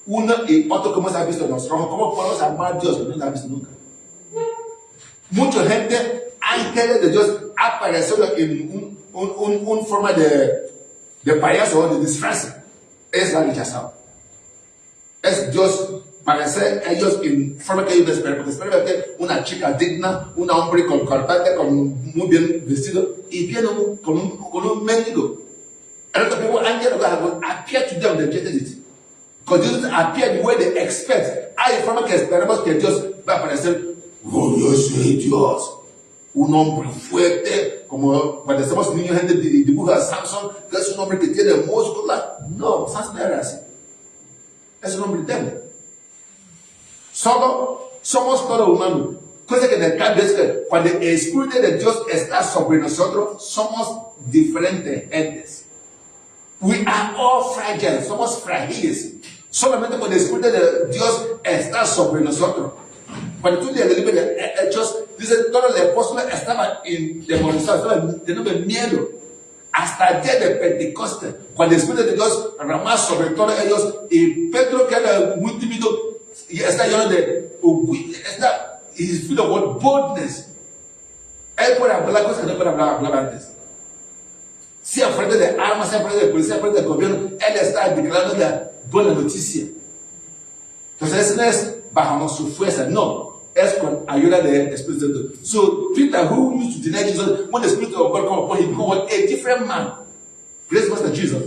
uno y otro como se ha visto en nuestro ojo, ¿cómo podemos amar a Dios que no se ha visto nunca? Mucha gente, ángeles de Dios, aparecieron en una forma de payaso o de disfraz. Es la rechazado. Es Dios parecer ellos en forma que ellos esperan. Porque esperan que una chica digna, un hombre con corbata, muy bien vestido, y viene con un mendigo. And the people, angels of God will appear to them, they rejected it. Because Jesus appeared the way they expect. Hay forma que esperamos que Dios va a aparecer. Oh, yo soy Dios. Un hombre fuerte, como cuando estamos niños, gente dibuja a Samson, que es un hombre que tiene músculos. No, Samson era así. Es un hombre débil. Solo somos todos humanos. Cosa que en el cambio es que cuando el Espíritu de Dios está sobre nosotros, somos diferentes gentes. We are all fragile, somos frágiles. Solamente cuando el Espíritu de Dios está sobre nosotros. Cuando tú lees el libro de Hechos, dice todos los apóstoles estaban demonizados, estaban teniendo miedo. Hasta el día de Pentecostés, cuando el Espíritu de Dios derramó sobre todos ellos, y Pedro, que era muy tímido, y está lleno de he's full of boldness. Él puede hablar cosas que no puede hablar antes. Sea frente de armas, sea frente de policía, sea frente del gobierno, él está declarando la buena noticia. Entonces, eso no es bajo su fuerza, no. Es con ayuda del Espíritu Santo. So, Peter, who used to deny Jesus, when the Spirit of God came upon him, he was a different man. Praise Master Jesus.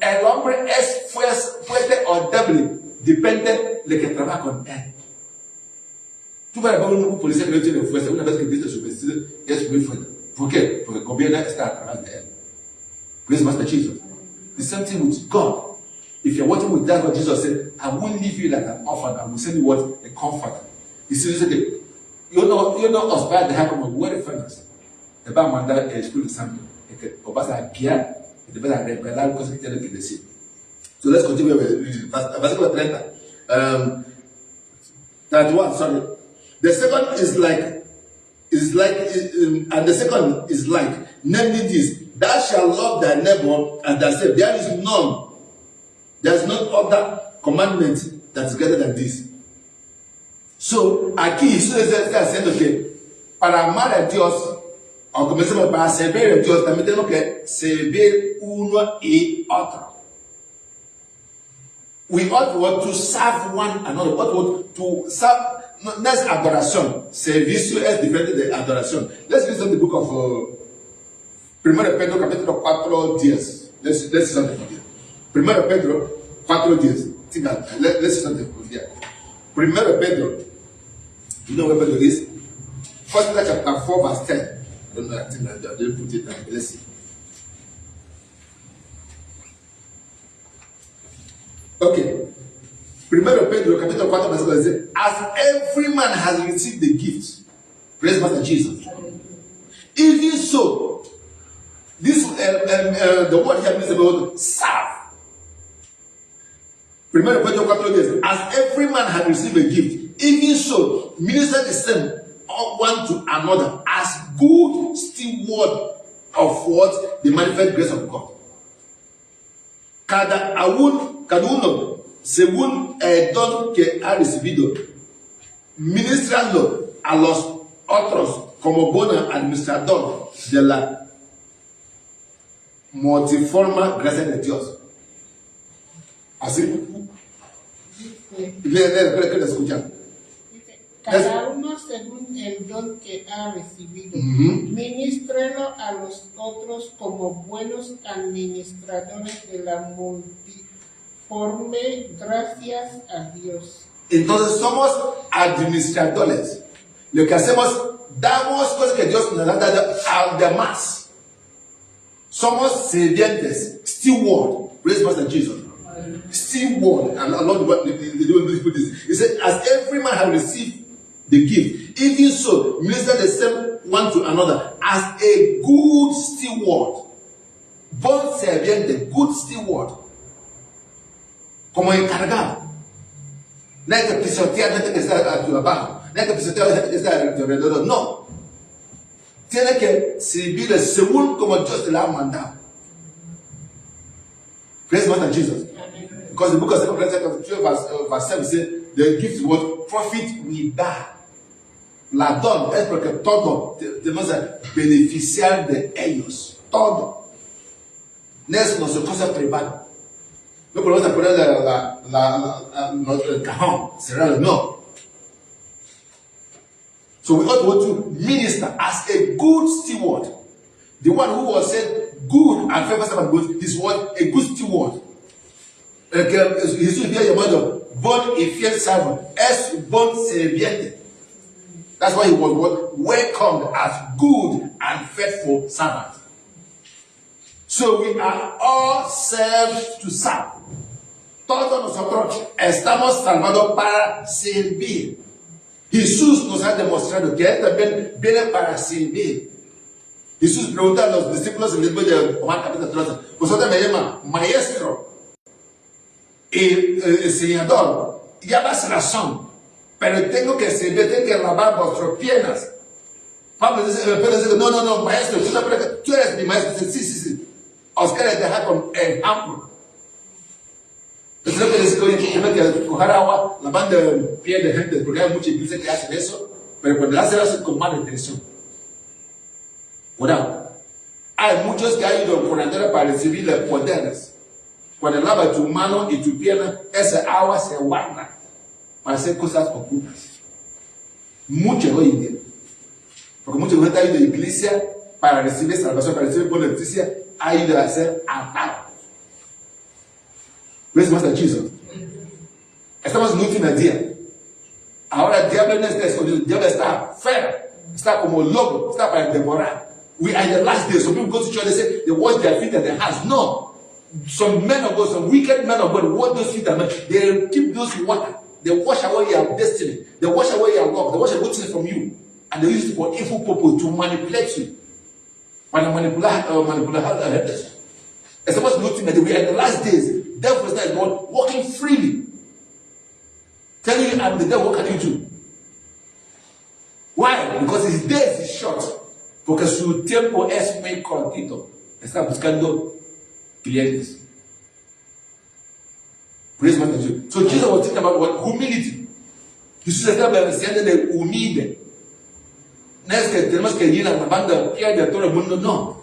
El hombre es fuerte o débil, depende de que trabaja con él. Tú vas a ver un policía que no tiene fuerza, una vez que viste su vestido, es muy fuerte. ¿Por qué? Porque el gobierno está atrás de él. Praise Master Jesus. The same thing with God. If you're working with that, God, Jesus said, I won't leave you like an orphan. I will send you what? A comforter. He said, you know us by the hand of huérfanos. Te va a mandar el Espíritu Santo. O vas a guiar y te vas a revelar cosas que tienes que decir. So let's continue with versículo 30. 31, sorry. The second and the second is like, namely this, thou shalt love thy neighbor as thyself. There is no other commandment that is greater than this. So, aquí Jesús está diciendo que para amar a Dios, o como decimos, para servir a Dios, también tenemos que servir uno y otro. We ought to serve one another. To serve, no, that's adoración. Servicio es diferente de adoración. Let's read the book of 1 Pedro capítulo 4:10. Let's see something from here. 1 Pedro 4:10. Let's see something from here. 1 Pedro. You know where Pedro is? 1 Peter chapter 4 verse 10. I don't know, I think I didn't put it down. Let's see. Okay. 1 Pedro capítulo 4 verse 10 says, as every man has received the gift, praise Master Jesus. Even so, this the word here means about serve. 1 Pedro 4:10, as every man has received a gift, even so, minister the same one to another as good steward of what? The manifest grace of God. Cada uno, según el don que ha recibido, ministrando a los otros como buen administrador de la multiforme gracia de Dios. Así. Le escuchan. Cada uno según el don que ha recibido, ministrelo a los otros como buenos administradores de la multiforme gracias a Dios. Entonces somos administradores. Lo que hacemos damos cosas que Dios nos ha dado a demás. Somos sirvientes, steward. Praise Master Jesus. Steward. And Lord, what the put this. He said, as every man has received the gift, even so, minister the same one to another as a good steward. Bon serviente, good steward. Como encargado. No hay que pisotear gente que está a tu abajo. No hay que pisotear gente que está a tu alrededor. No. Tiene que servir según como Dios te la ha mandado. Praise Master Jesus. Because the book of 2 Corinthians 12 verse 7 says, the gift was profit without. La don es porque todo tenemos a beneficiar de ellos. Todo. No es nuestra cosa privada. No podemos poner el cajón cerrado. No. So we ought to minister as a good steward. The one who was said good and faithful servant good is what? A good steward. Jesús había llamado bon y fiel servant. Es bon serviente. That's why he was welcomed as good and faithful servant. So we are all served to serve. Todos nosotros estamos salvados para servir. Jesús nos ha demostrado que Él también viene para servir. Jesús pregunta a los discípulos en el libro de Juan capítulo 13, vosotros me llaman maestro y enseñador, y hablas razón, pero tengo que servir, tengo que lavar vuestras piernas. Pablo dice, no, maestro, tú eres mi maestro. Dice, sí. Os quiero dejar con ejemplo. Entonces, que decir, oye, tengo que coger agua, lavando el pie de gente, porque hay muchas iglesias que hacen eso, pero cuando hacen eso con mala intención. Cuidado. Hay muchos que han ido por andar para recibir los poderes. Cuando lava tu mano y tu pierna, esa agua se guarda para hacer cosas ocultas. Mucho hoy en día. Porque mucha gente ha ido a la iglesia para recibir salvación, para recibir buena noticia, ha ido a ser atado. Praise Master Jesus. Estamos en el último día. Ahora el diablo no está escondido, el diablo está afuera. Está como lobo, está para devorar. We are in the last days. Some people go to church and say they wash their feet and their hands. No. Some men of God, some wicked men of God, wash those feet and hands. They keep those water. They wash away your destiny. They wash away your work. They wash away things from you. And they use it for evil purpose to manipulate you. And manipulate others. It's supposed to look that we are in the last days. Devil is God walking freely. Telling you, I'm the devil, what can you do? Why? Because his days is short. Porque su tiempo es muy cortito. Está buscando clientes. Praise God. So Jesus was talking about what? Humility. Jesús está enseñando de humilde. No es que tenemos que ir lavando el pie de todo el mundo, no.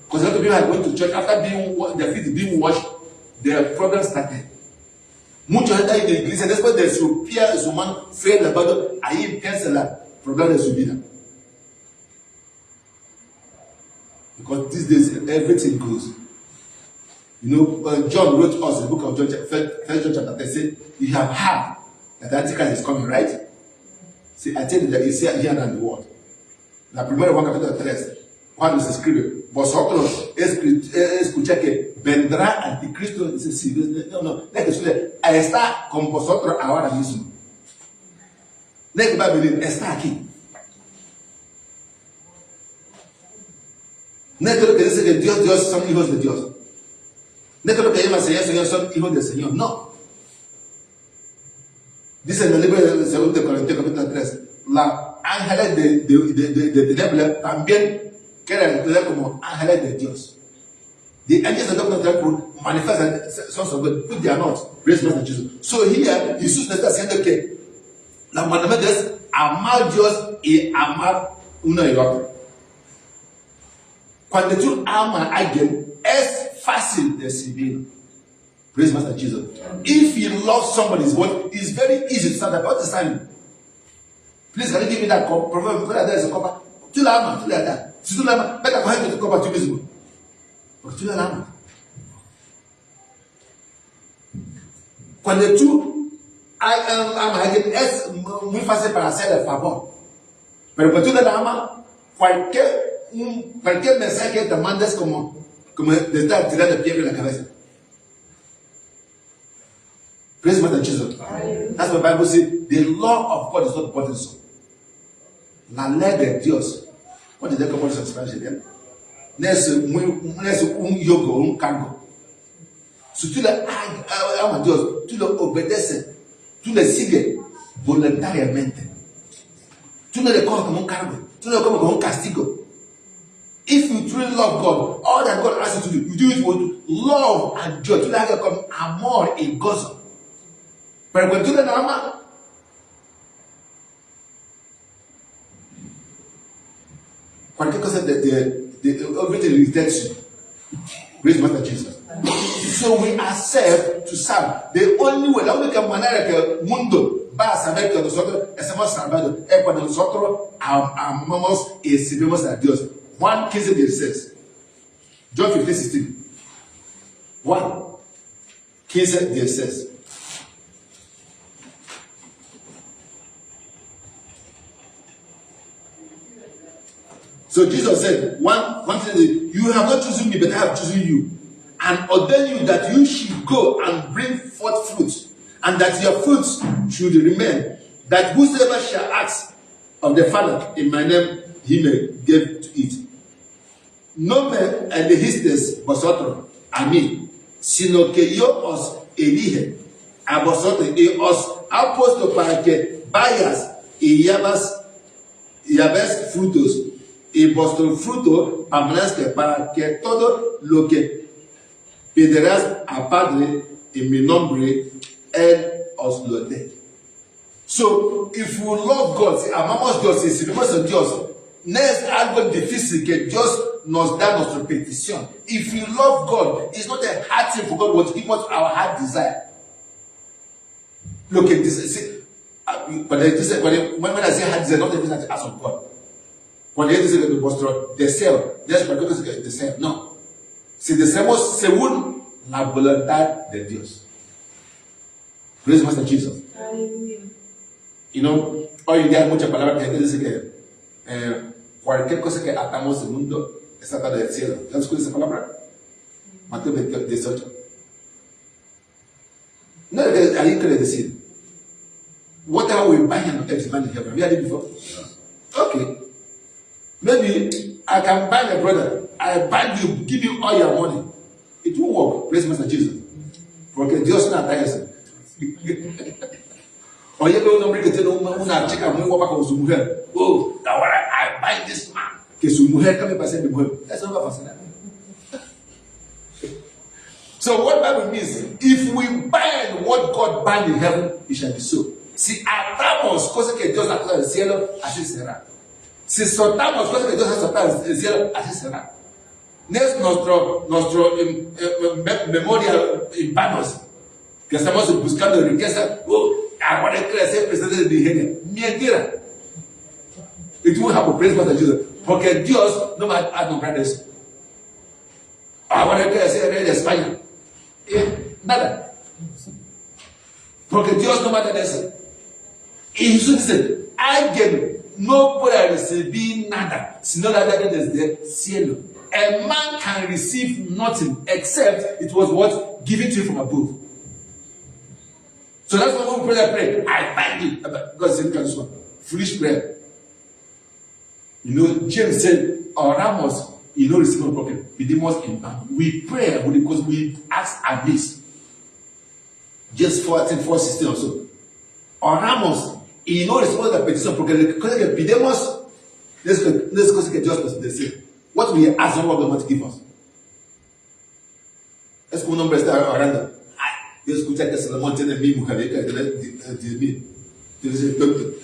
Because a lot of people are going to church after their feet being washed, their problem started. Muchos gente ahí de la iglesia, después de su pie, su mano fue lavado, ahí empieza el problema de su vida. Because these days everything goes. You know, John wrote us in the book of John, 1 John chapter 10, you have heard that the Antichrist is coming, right? See, I tell you that it's here and the world. La primera Juan capítulo 3, Juan se escribe, vosotros escuché que vendrá anticristo. Dice, sí, no, está con vosotros ahora mismo. No es que va a venir, está aquí. No es que lo que dice que Dios son hijos de Dios. No es que lo que llama Señor son hijos del Señor. No. Dice en el libro de 2 Corintios capítulo 3, la ángeles de tinieblas también quieren entender como ángeles de Dios. The angels of God will manifest sons of God, but they are not. Praise God, Jesus. So here, Jesús está diciendo que la mandamiento es amar a Dios y amar uno y otro. Cuando tú amas a alguien, es fácil de servir. Praise Master Jesus. If you love somebody, it's very easy to start about this time. Please, can you give me that cup? There is a cup. Tu la amas, tu la das. Si tu la amas, vete a coger tu copa tú mismo. Porque tú la amas. Cuando tú amas a alguien, es muy fácil para hacer el favor. Pero cuando tú le llamas, cualquier mensaje que te mandes como de estar tirando piedra en la cabeza. Praise God and Jesus. That's what the Bible says. The law of God is not burdensome. La ley de Dios. What did they call it in Spanish again? No es un yogo, un cargo. Si tú le amas a Dios, tú le obedeces, tú le sigues voluntariamente. Tú no le coges como un cargo, tú no le coges como un castigo. If you truly love God, all that God asks you to do, you do it with love and joy. Tú le hagas con amor y gozo. Pero cuando tú le amas, cualquier cosa everything rejects you. Praise Master Jesus. So we accept to serve. The only way, la única manera que el mundo va a saber que nosotros estamos salvados es cuando nosotros amamos y servimos a Dios. Juan 15:16. John 15:16. Juan 15:16. So Jesus said, one thing, you have not chosen me, but I have chosen you, and ordained you that you should go and bring forth fruit, and that your fruits should remain, that whosoever shall ask of the Father in my name, he may give to it. No me elegisteis vosotros a mí, sino que yo os elige a vosotros y os ha puesto para que vayas y lleves frutos, y vuestro fruto permanezca, para que todo lo que pedirás a Padre en mi nombre, Él os lo dé. So, if you love God, si amamos Dios, si servimos a Dios, no es algo difícil que Dios nos da nuestra petición. If you love God, it's not a hard thing for God, but give us our heart desire. Lo que dice, when I say heart desire, not everything to ask of God. Cuando él dice que vuestro deseo, Dios para que el deseo, no. Si deseamos según la voluntad de Dios. Praise Master Jesus. You know, hoy en día hay muchas palabras que la gente dice que cualquier cosa que atamos en el mundo está atada del cielo. ¿Ya escuchas esa palabra? Mateo 18. No es que ahí quiere decir, whatever we bind on earth is bound in heaven. Have you heard it before? Okay. Maybe I can bind a brother. I bind you, give you all your money. It won't work. Praise Master Jesus. Porque Dios no ataca eso. Oye, que un hombre que tiene una chica muy guapa con su mujer. Oh, ahora I bind this man. Que su mujer también va a ser mi mujer. Eso no va a funcionar. So what Bible means, if we bind what God bind in heaven, it shall be so. Si atamos cosas que Dios ató del cielo, así será. Si soltamos cosas que Dios ha soltado del cielo, así será. No es nuestro memoria en vanos, que estamos buscando riqueza. Ahora quiere ser presidente de Nigeria. Mentira. It won't happen. Praise God and Jesus. Porque Dios no va a nombrar eso. Ahora quiere ser rey de España. Nada. Porque Dios no va a dar eso. Y Jesús dice, alguien no puede recibir nada sino la verdad desde el cielo. A man can receive nothing except it was what given to you from above. So that's why when we pray, I bind you. God said, this one foolish prayer. You know, James said, oramos, you know, receive no problem. Pedimos in vain. We pray because we ask amiss. Just 4:16 or so. Oramos y no respondemos a la petición porque las cosas que pedimos no es cosa que Dios nos desea. What we ask, no what God wants to give us. Es como un hombre está orando. Yo escuché que Salomón tiene 1,000 mujeres, que tiene 10,000.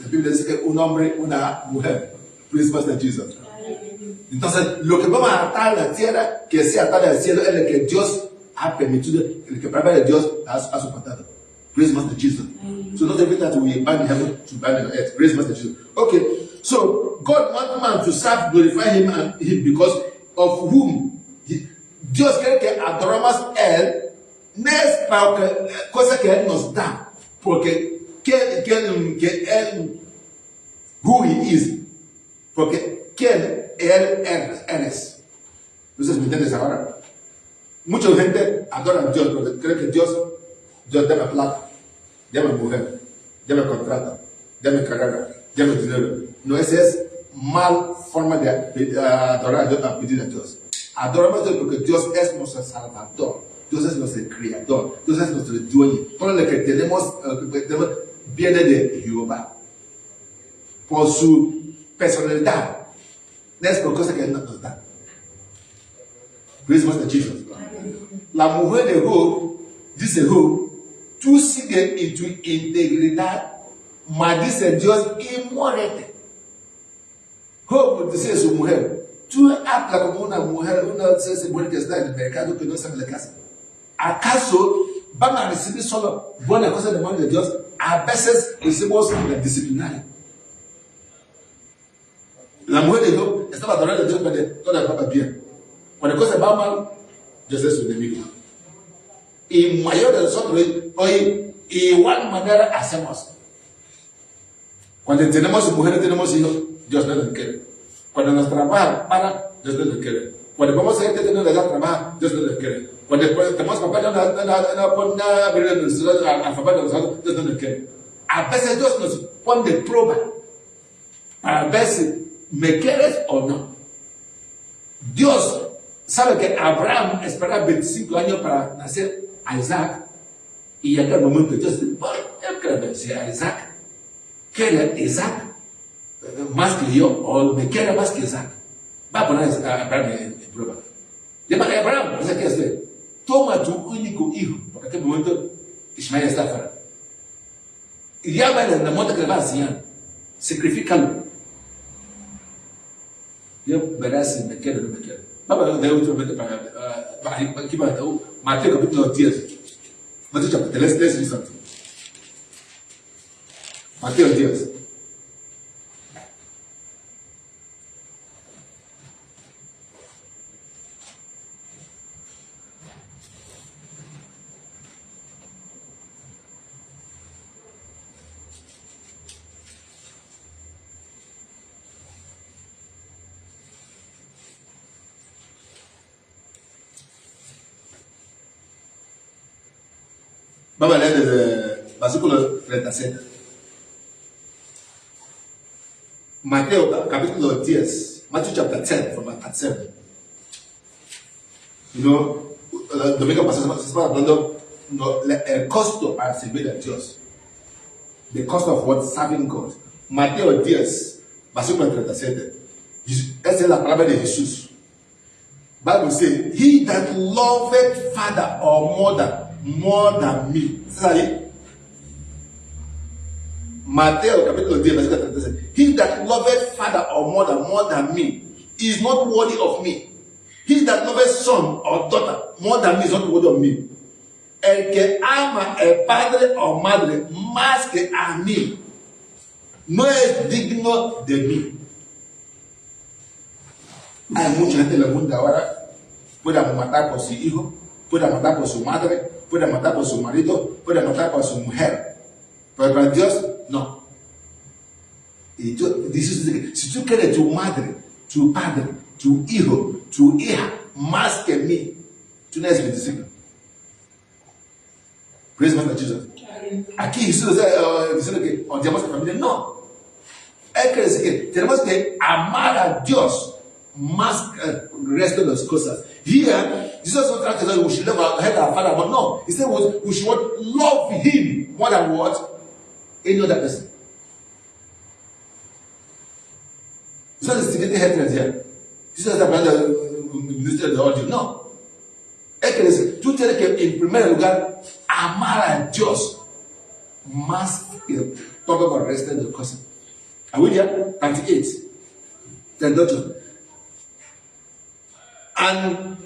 La Biblia dice que un hombre, una mujer. Praise Master Jesus. Entonces, lo que vamos a atar a la tierra, que sea atado al cielo, es lo que Dios ha permitido, el que para de Dios ha soportado. Praise Master Jesus. So not everything that we bind in heaven to bind on earth. Praise Master Jesus. Okay, so God wants man to serve, glorify him and him because of whom Dios quiere que adoramos él. No es para cosa que él nos da, porque él, who he is, Porque ¿quién eres? Entonces, ¿me entiendes ahora? Mucha gente adora a Dios porque cree que Dios dame plata, dame mujer, dame contrato, dame carrera, dame dinero. No, esa es mal forma de adorar a Dios, a pedir a Dios. Adoramos a Dios porque Dios es nuestro Salvador, Dios es nuestro Creador, Dios es nuestro dueño. Todo lo que tenemos viene de Jehová. Por su personalidad, no es por cosas que Él nos da. Praise Master Jesus. La mujer de Job, dice Job, tú sigue en tu integridad, mas dice Dios y muérete. Job dice a su mujer, tú hablas como una mujer que está en el mercado que no sabe la casa. ¿Acaso van a recibir solo buenas cosas de mano de Dios? A veces recibimos la disciplinaria. La mujer de Job estaba adorando a Dios cuando todo va bien. Cuando cosas van mal, Dios es su enemigo. Y mayor de nosotros hoy, igual manera hacemos. Cuando tenemos mujeres, tenemos hijos, Dios no nos quiere. Cuando nos trabajan, Dios no nos quiere. Cuando vamos a ir teniendo la edad trabajar, Dios no nos quiere. Cuando tenemos papá alfabeto de nosotros, Dios no nos quiere. A veces Dios nos pone de prueba para ver si me quieres o no. Dios sabe que Abraham esperaba 25 años para nacer a Isaac. Y en aquel momento Dios dice, bueno, yo quiero bendecir a Isaac. ¿Quiere Isaac más que yo? ¿O me quiere más que Isaac? Va a poner a Abraham en prueba. Llama a Abraham, dice que es toma tu único hijo, porque en aquel momento Ismael está fuera. Y llámale en la monte que le va a enseñar. Sacrifícalo. Yo verás si me quiere o no me quiere. Vamos a ver otro momento para aquí va Mateo capítulo 10. Mateo chapter 10, let's read something. Mateo 10. Vamos a leer desde el versículo 37. Mateo capítulo 10. Matthew chapter 10 from 37. El domingo pasado se estaba hablando el costo para servir a Dios. The cost of what? Serving God. Mateo 10, versículo 37. Esa es la palabra de Jesús. Bible says, he that loveth father or mother more than me. ¿Estás ahí? Mateo capítulo 10, versículo 37. He that loveth father or mother more than me is not worthy of me. He that loveth son or daughter more than me is not worthy of me. El que ama el padre o madre más que a mí no es digno de mí. Hay mucha gente en el mundo ahora, puede matar por su hijo, puede matar por su madre, puede matar por su marido, puede matar por su mujer. Pero para Dios, no. Y Dios dice, si tú quieres tu madre, tu padre, tu hijo, tu hija, más que mí, tú no eres mi discípulo. Praise Master Jesus. Aquí Jesús diciendo que odiamos a la familia. No. Él quiere decir que tenemos que amar a Dios más que el resto de las cosas. Here, Jesus was trying to say we should love our father, but no. He said we should love him more than what? Any other person. It's not instigating hatred here. Jesus is about the ministry of the audio. No. Él quiere decir, tú tienes que en primer lugar amar a Dios más que todo el resto de las cosas. Are we there? 38. 38. And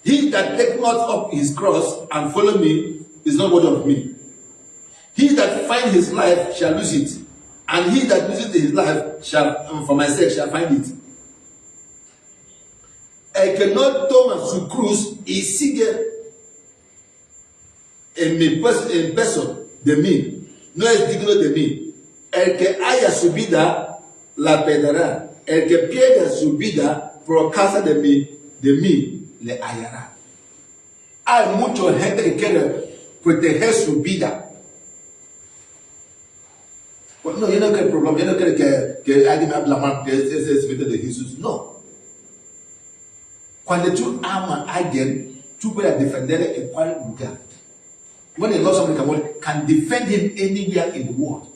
he that take not up his cross and follow me is not worthy of me. He that find his life shall lose it, and he that loses his life shall, for my sake, shall find it. El que no toma su cruz y sigue en peso de mí, no es digno de mí. El que haya su vida, la perderá. el que pierde su vida por causa de mí, le hallará. Hay mucha gente que quiere proteger su vida. Bueno, no, yo no quiero problema, yo no quiero que alguien me hable mal que es vida de Jesús. No. Cuando tú amas a alguien, tú puedes defenderle en cualquier lugar. When you love somebody, can defend him anywhere in the world.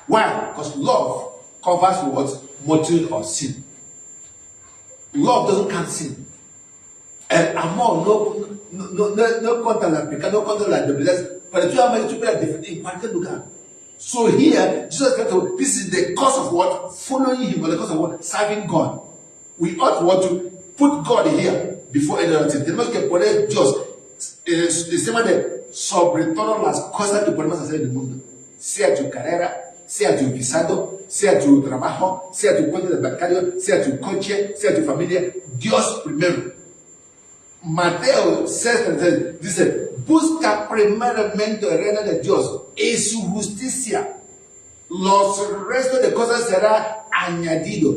Why? Because love covers what? Multitude of sin. Love doesn't count sin. El amor no contra la pecado, no contra la debilidad. Pero tú amas, tú puedes defender en cualquier lugar. So here, Jesus Christ, this is the cause of what? Following him, or the cause of what? Serving God. We ought what to put God here before any other thing. Tenemos que poner Dios encima de sobre todas las cosas que podemos hacer en el mundo. Sea tu carrera, sea tu visado, sea tu trabajo, sea tu cuenta de bancario, sea tu coche, sea tu familia. Dios primero. Mateo 6:33 dice, busca primeramente el reino de Dios y su justicia. Los restos de cosas será añadido.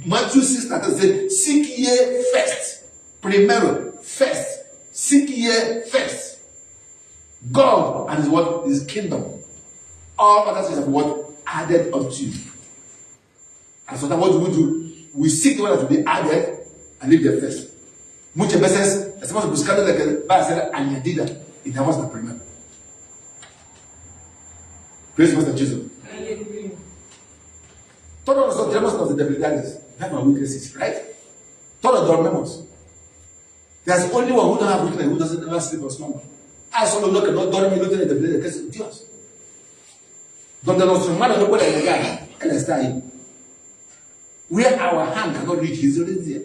Matthew 6:33 dice, seek ye first. Primero, first. Seek ye first. God and his what? His kingdom. All other things are what? Added unto you. And so that what do? We seek the one that will be added and leave the first. Muchas veces estamos buscando la que va a ser añadida y damos la primera. Praise Master Jesus. Todos nosotros tenemos nuestras debilidades. We have our weaknesses, right? Todos dormimos. There's only one who don't have weakness, who doesn't ever sleep or slumber. Hay solo uno que no duerme y no tiene debilidad, que es Dios. Donde nuestro hermano no puede llegar, Él está ahí. Where our hand cannot reach, He's already there.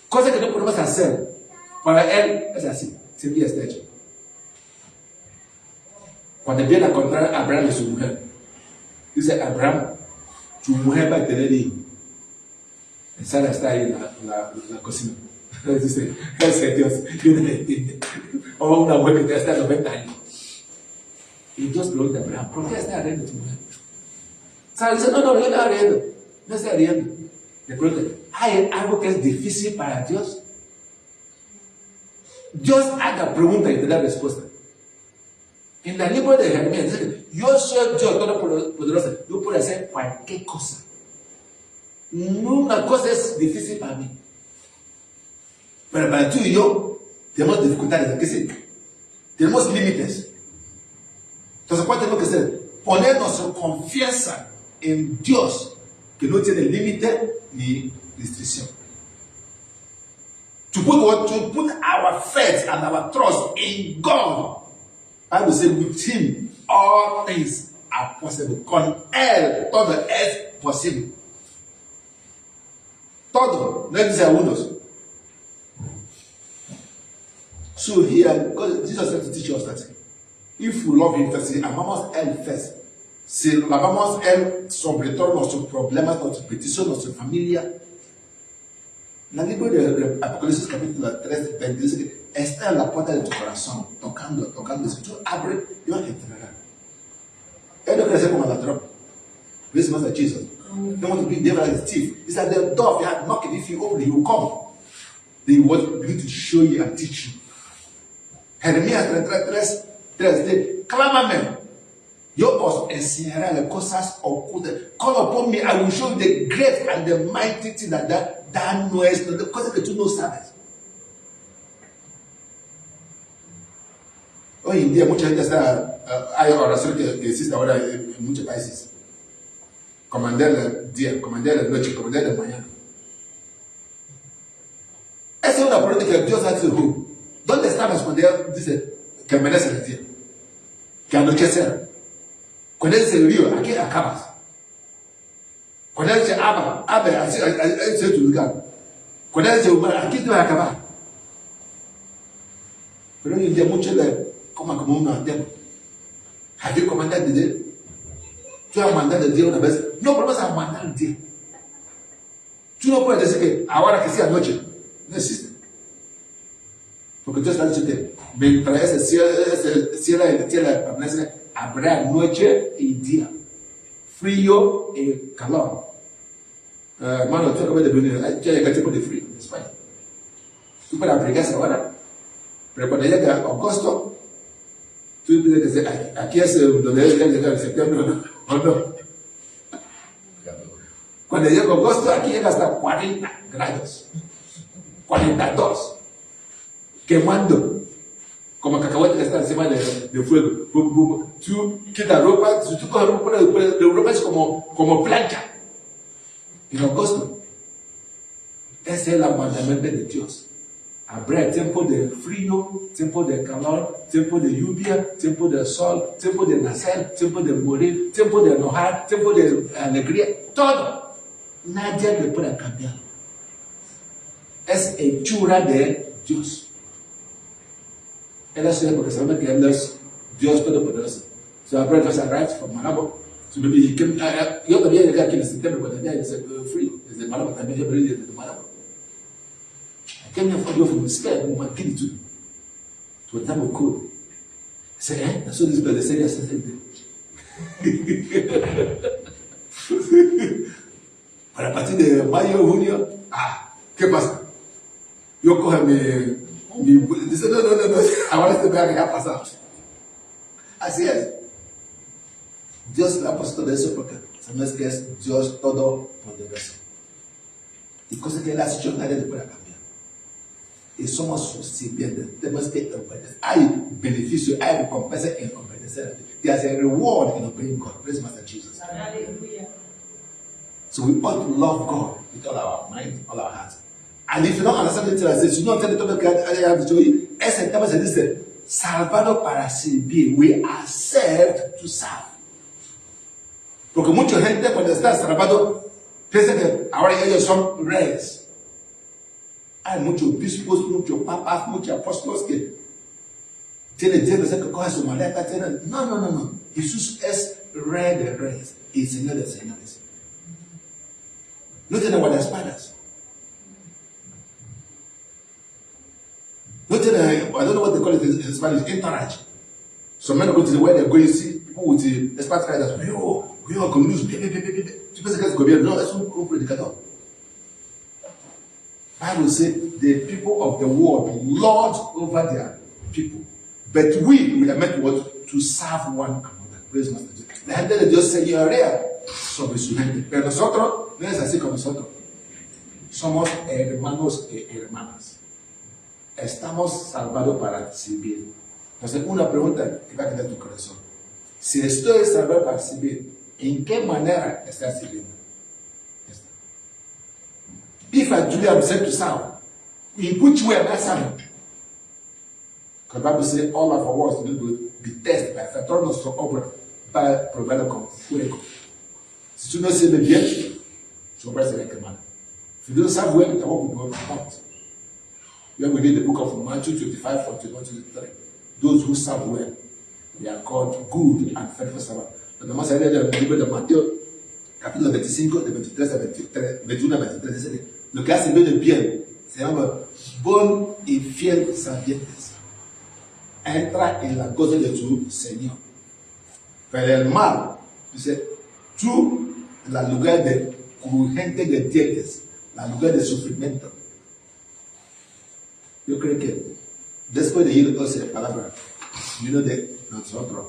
Cosa que no podemos hacer, para Él es así, siempre está hecho. Cuando viene a encontrar a Abraham y su mujer, dice Abraham, tu mujer va a tener hijo. Y Sara está ahí en la cocina. Dice, ese Dios, yo no le entiendo. O una mujer que está 90 años. Y Dios pregunta a Abraham, ¿por qué está riendo tu mujer? Sara dice, no, yo no estoy riendo. No estoy riendo. Le pregunta, ¿hay algo que es difícil para Dios? Dios haga pregunta y te da respuesta. En el libro de Jeremías dice, yo soy Dios todopoderoso, yo puedo hacer cualquier cosa. Ninguna cosa es difícil para mí. Pero para tú y yo, tenemos dificultades. ¿Qué sí? Tenemos límites. Entonces, ¿cuál tenemos que hacer? Poner nuestra confianza en Dios, que no tiene límite ni restricción. To put our faith and our trust in God. Bible says, with him all things are possible. Con él todo es posible. Todo, no dice a unos. So here, Jesus said to teach us that if we love him first, si amamos él first, si amamos él sobre todos nuestros problemas, nuestras peticiones, nuestra familia. La libro de Apocalipsis capítulo 3, 20 dice que está en la puerta de tu corazón, tocando. Si tú abres, Dios entrará. Él no quiere ser como ladrón. Praise Master Jesus. Don't want to be devil as a thief. It's at the door. If you have knocking, if you open, he will come. Then he will begin to show you and teach you. Jeremías 33 dice, clámame, yo os enseñaré las cosas ocultas. Call upon me, I will show you the great and the mighty thing that no es, the cosas que tú no sabes. Hoy en día mucha gente hay oración que existe ahora en muchos países. Comandar el día, comandar la noche, comandar la mañana. Esa es una pregunta que Dios hace. ¿Dónde estamos cuando Él dice que amanece el día? Que anochecer. Cuando Él dice el río, aquí acabas. Cuando Él dice abre, así es tu lugar. Cuando Él dice humano, aquí te vas a acabar. Pero hoy en día muchos le coman como un anteno. ¿Has you commanded the day? Tú has mandado el día una vez. No, pero vas a mandar el día. Tú no puedes decir que ahora que sea noche. No existe. Porque Dios está diciendo que mientras ese cielo y tierra permanecen, habrá noche y día. Frío y calor. Hermano, tú acabas de venir, ya llega el tiempo de frío en España. Tú puedes aplicar esa hora, pero cuando llega agosto, tú tienes que decir, aquí es donde es llegar septiembre, ¿o no? Cuando llega agosto, aquí llega hasta 40 grados, 42, quemando, como cacahuete que está encima de fuego. Tú quitas ropa, si tú coges ropa, la ropa es como plancha. En agosto, ese es el mandamiento de Dios. Habrá tiempo de frío, tiempo de calor, tiempo de lluvia, tiempo de sol, tiempo de nacer, tiempo de morir, tiempo de enojar, tiempo de alegría, todo. Nadie le puede cambiar. Es hechura de Dios. Él es porque sabe que Él es Dios Todopoderoso. So I brought just arrived from Malabo. So maybe he came, yo también llegué aquí en septiembre cuando ya es frío. Desde Malabo también yo venía desde Malabo. I came here from Spain, my kid too. So the time was cool. I said, so this brother said yesterday. Para partir de mayo, junio, ¿qué pasa? Yo coge dice, no, ahora este vea que ha pasado. Así es. Dios le ha puesto de eso porque sabes que es Dios Todopoderoso. Y cosas que Él ha hecho nadie le puede cambiar. Y somos sus sirvientes. Tenemos que obedecer. Hay beneficio, hay recompensa en obedecer. There's a reward in obeying God. Praise Master Jesus. Hallelujah. So we ought to love God with all our mind, all our heart. And if you don't understand it, I say, you don't tell the topic I have to show you. Ese tema se dice, salvado para servir. We are saved to serve. Porque mucha gente cuando está salvado piensa que ahora ellos son reyes. Hay muchos obispos, muchos papas, muchos apóstoles que tienen que coger su maleta. No. Jesús es rey de reyes y señor de señores. No tiene guardaespaldas. No tiene, I don't know what they call it in Spanish, entourage. Some men go to where they're going to see people with the expatriates. We all can lose. Tu penses que es gobierno? No, es un predicador. Bible says the people of the world lord over their people. But we are meant to serve one another. Praise Master Jesus. La gente de Dios señorea sobre su gente. Pero nosotros no es así como nosotros. Somos hermanos y hermanas. Estamos salvados para servir. Entonces, una pregunta que va a quedar en tu corazón. Si estoy salvado para servir, ¿en qué manera estás sirviendo? If I truly am sent to serve, in which way am I serving? Because the Bible says all of our words need to be tested by fire. Todos nuestros obras va a probar con fuego. Si tú no sirves bien, tu obra será quemada. If you don't serve well, the work will go out. When we read the book of Matthew 25, 41, 23, those who serve well, they are called good and faithful servants. Cuando más allá del libro de Mateo, capítulo 25, de 23 a 21 a 23, dice lo que hace bien se llama bon y fiel sirvientes. Entra en la goza de tu Señor. Pero el mal, dice, tú, en el lugar de crujiente que tienes, en el lugar de sufrimiento. Yo creo que después de ir a esa palabra, de nosotros,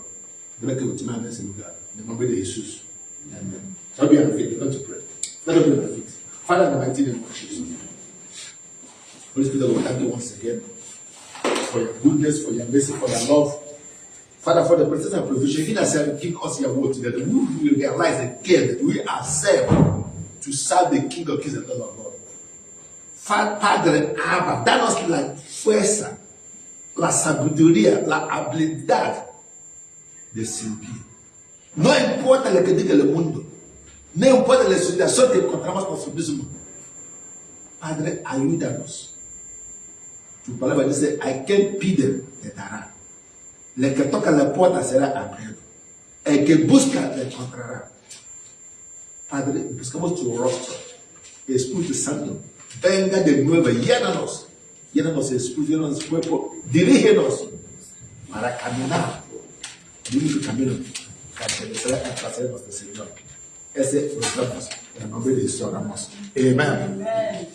debe que continuar en ese lugar, en el nombre de Jesús. Amén. So be on faith, don't you pray. Let us be on faith. Father, in the mighty name of Jesus. Holy Spirit, we thank you once again for your goodness, for your mercy, for your love. Father, for the presence and provision, in us give us your word together. We will realize again that we are saved to serve the King of Kings and Lord of Lords. Padre, Abba, danos la fuerza, la sabiduría, la habilidad de servir. No importa lo que diga el mundo, no importa la situación que encontramos por su mismo. Padre, ayúdanos. Tu palabra dice, a quien pide, te dará. El que toca la puerta será abierto. El que busca, le encontrará. Padre, buscamos tu rostro. Espíritu Santo, venga de nuevo, llénanos el espíritu, llénanos el cuerpo, dirígenos para caminar. Dime tu camino, que será el placer de nuestro Señor. ese nos vemos en el nombre de Jesús oramos. Amen. Amen.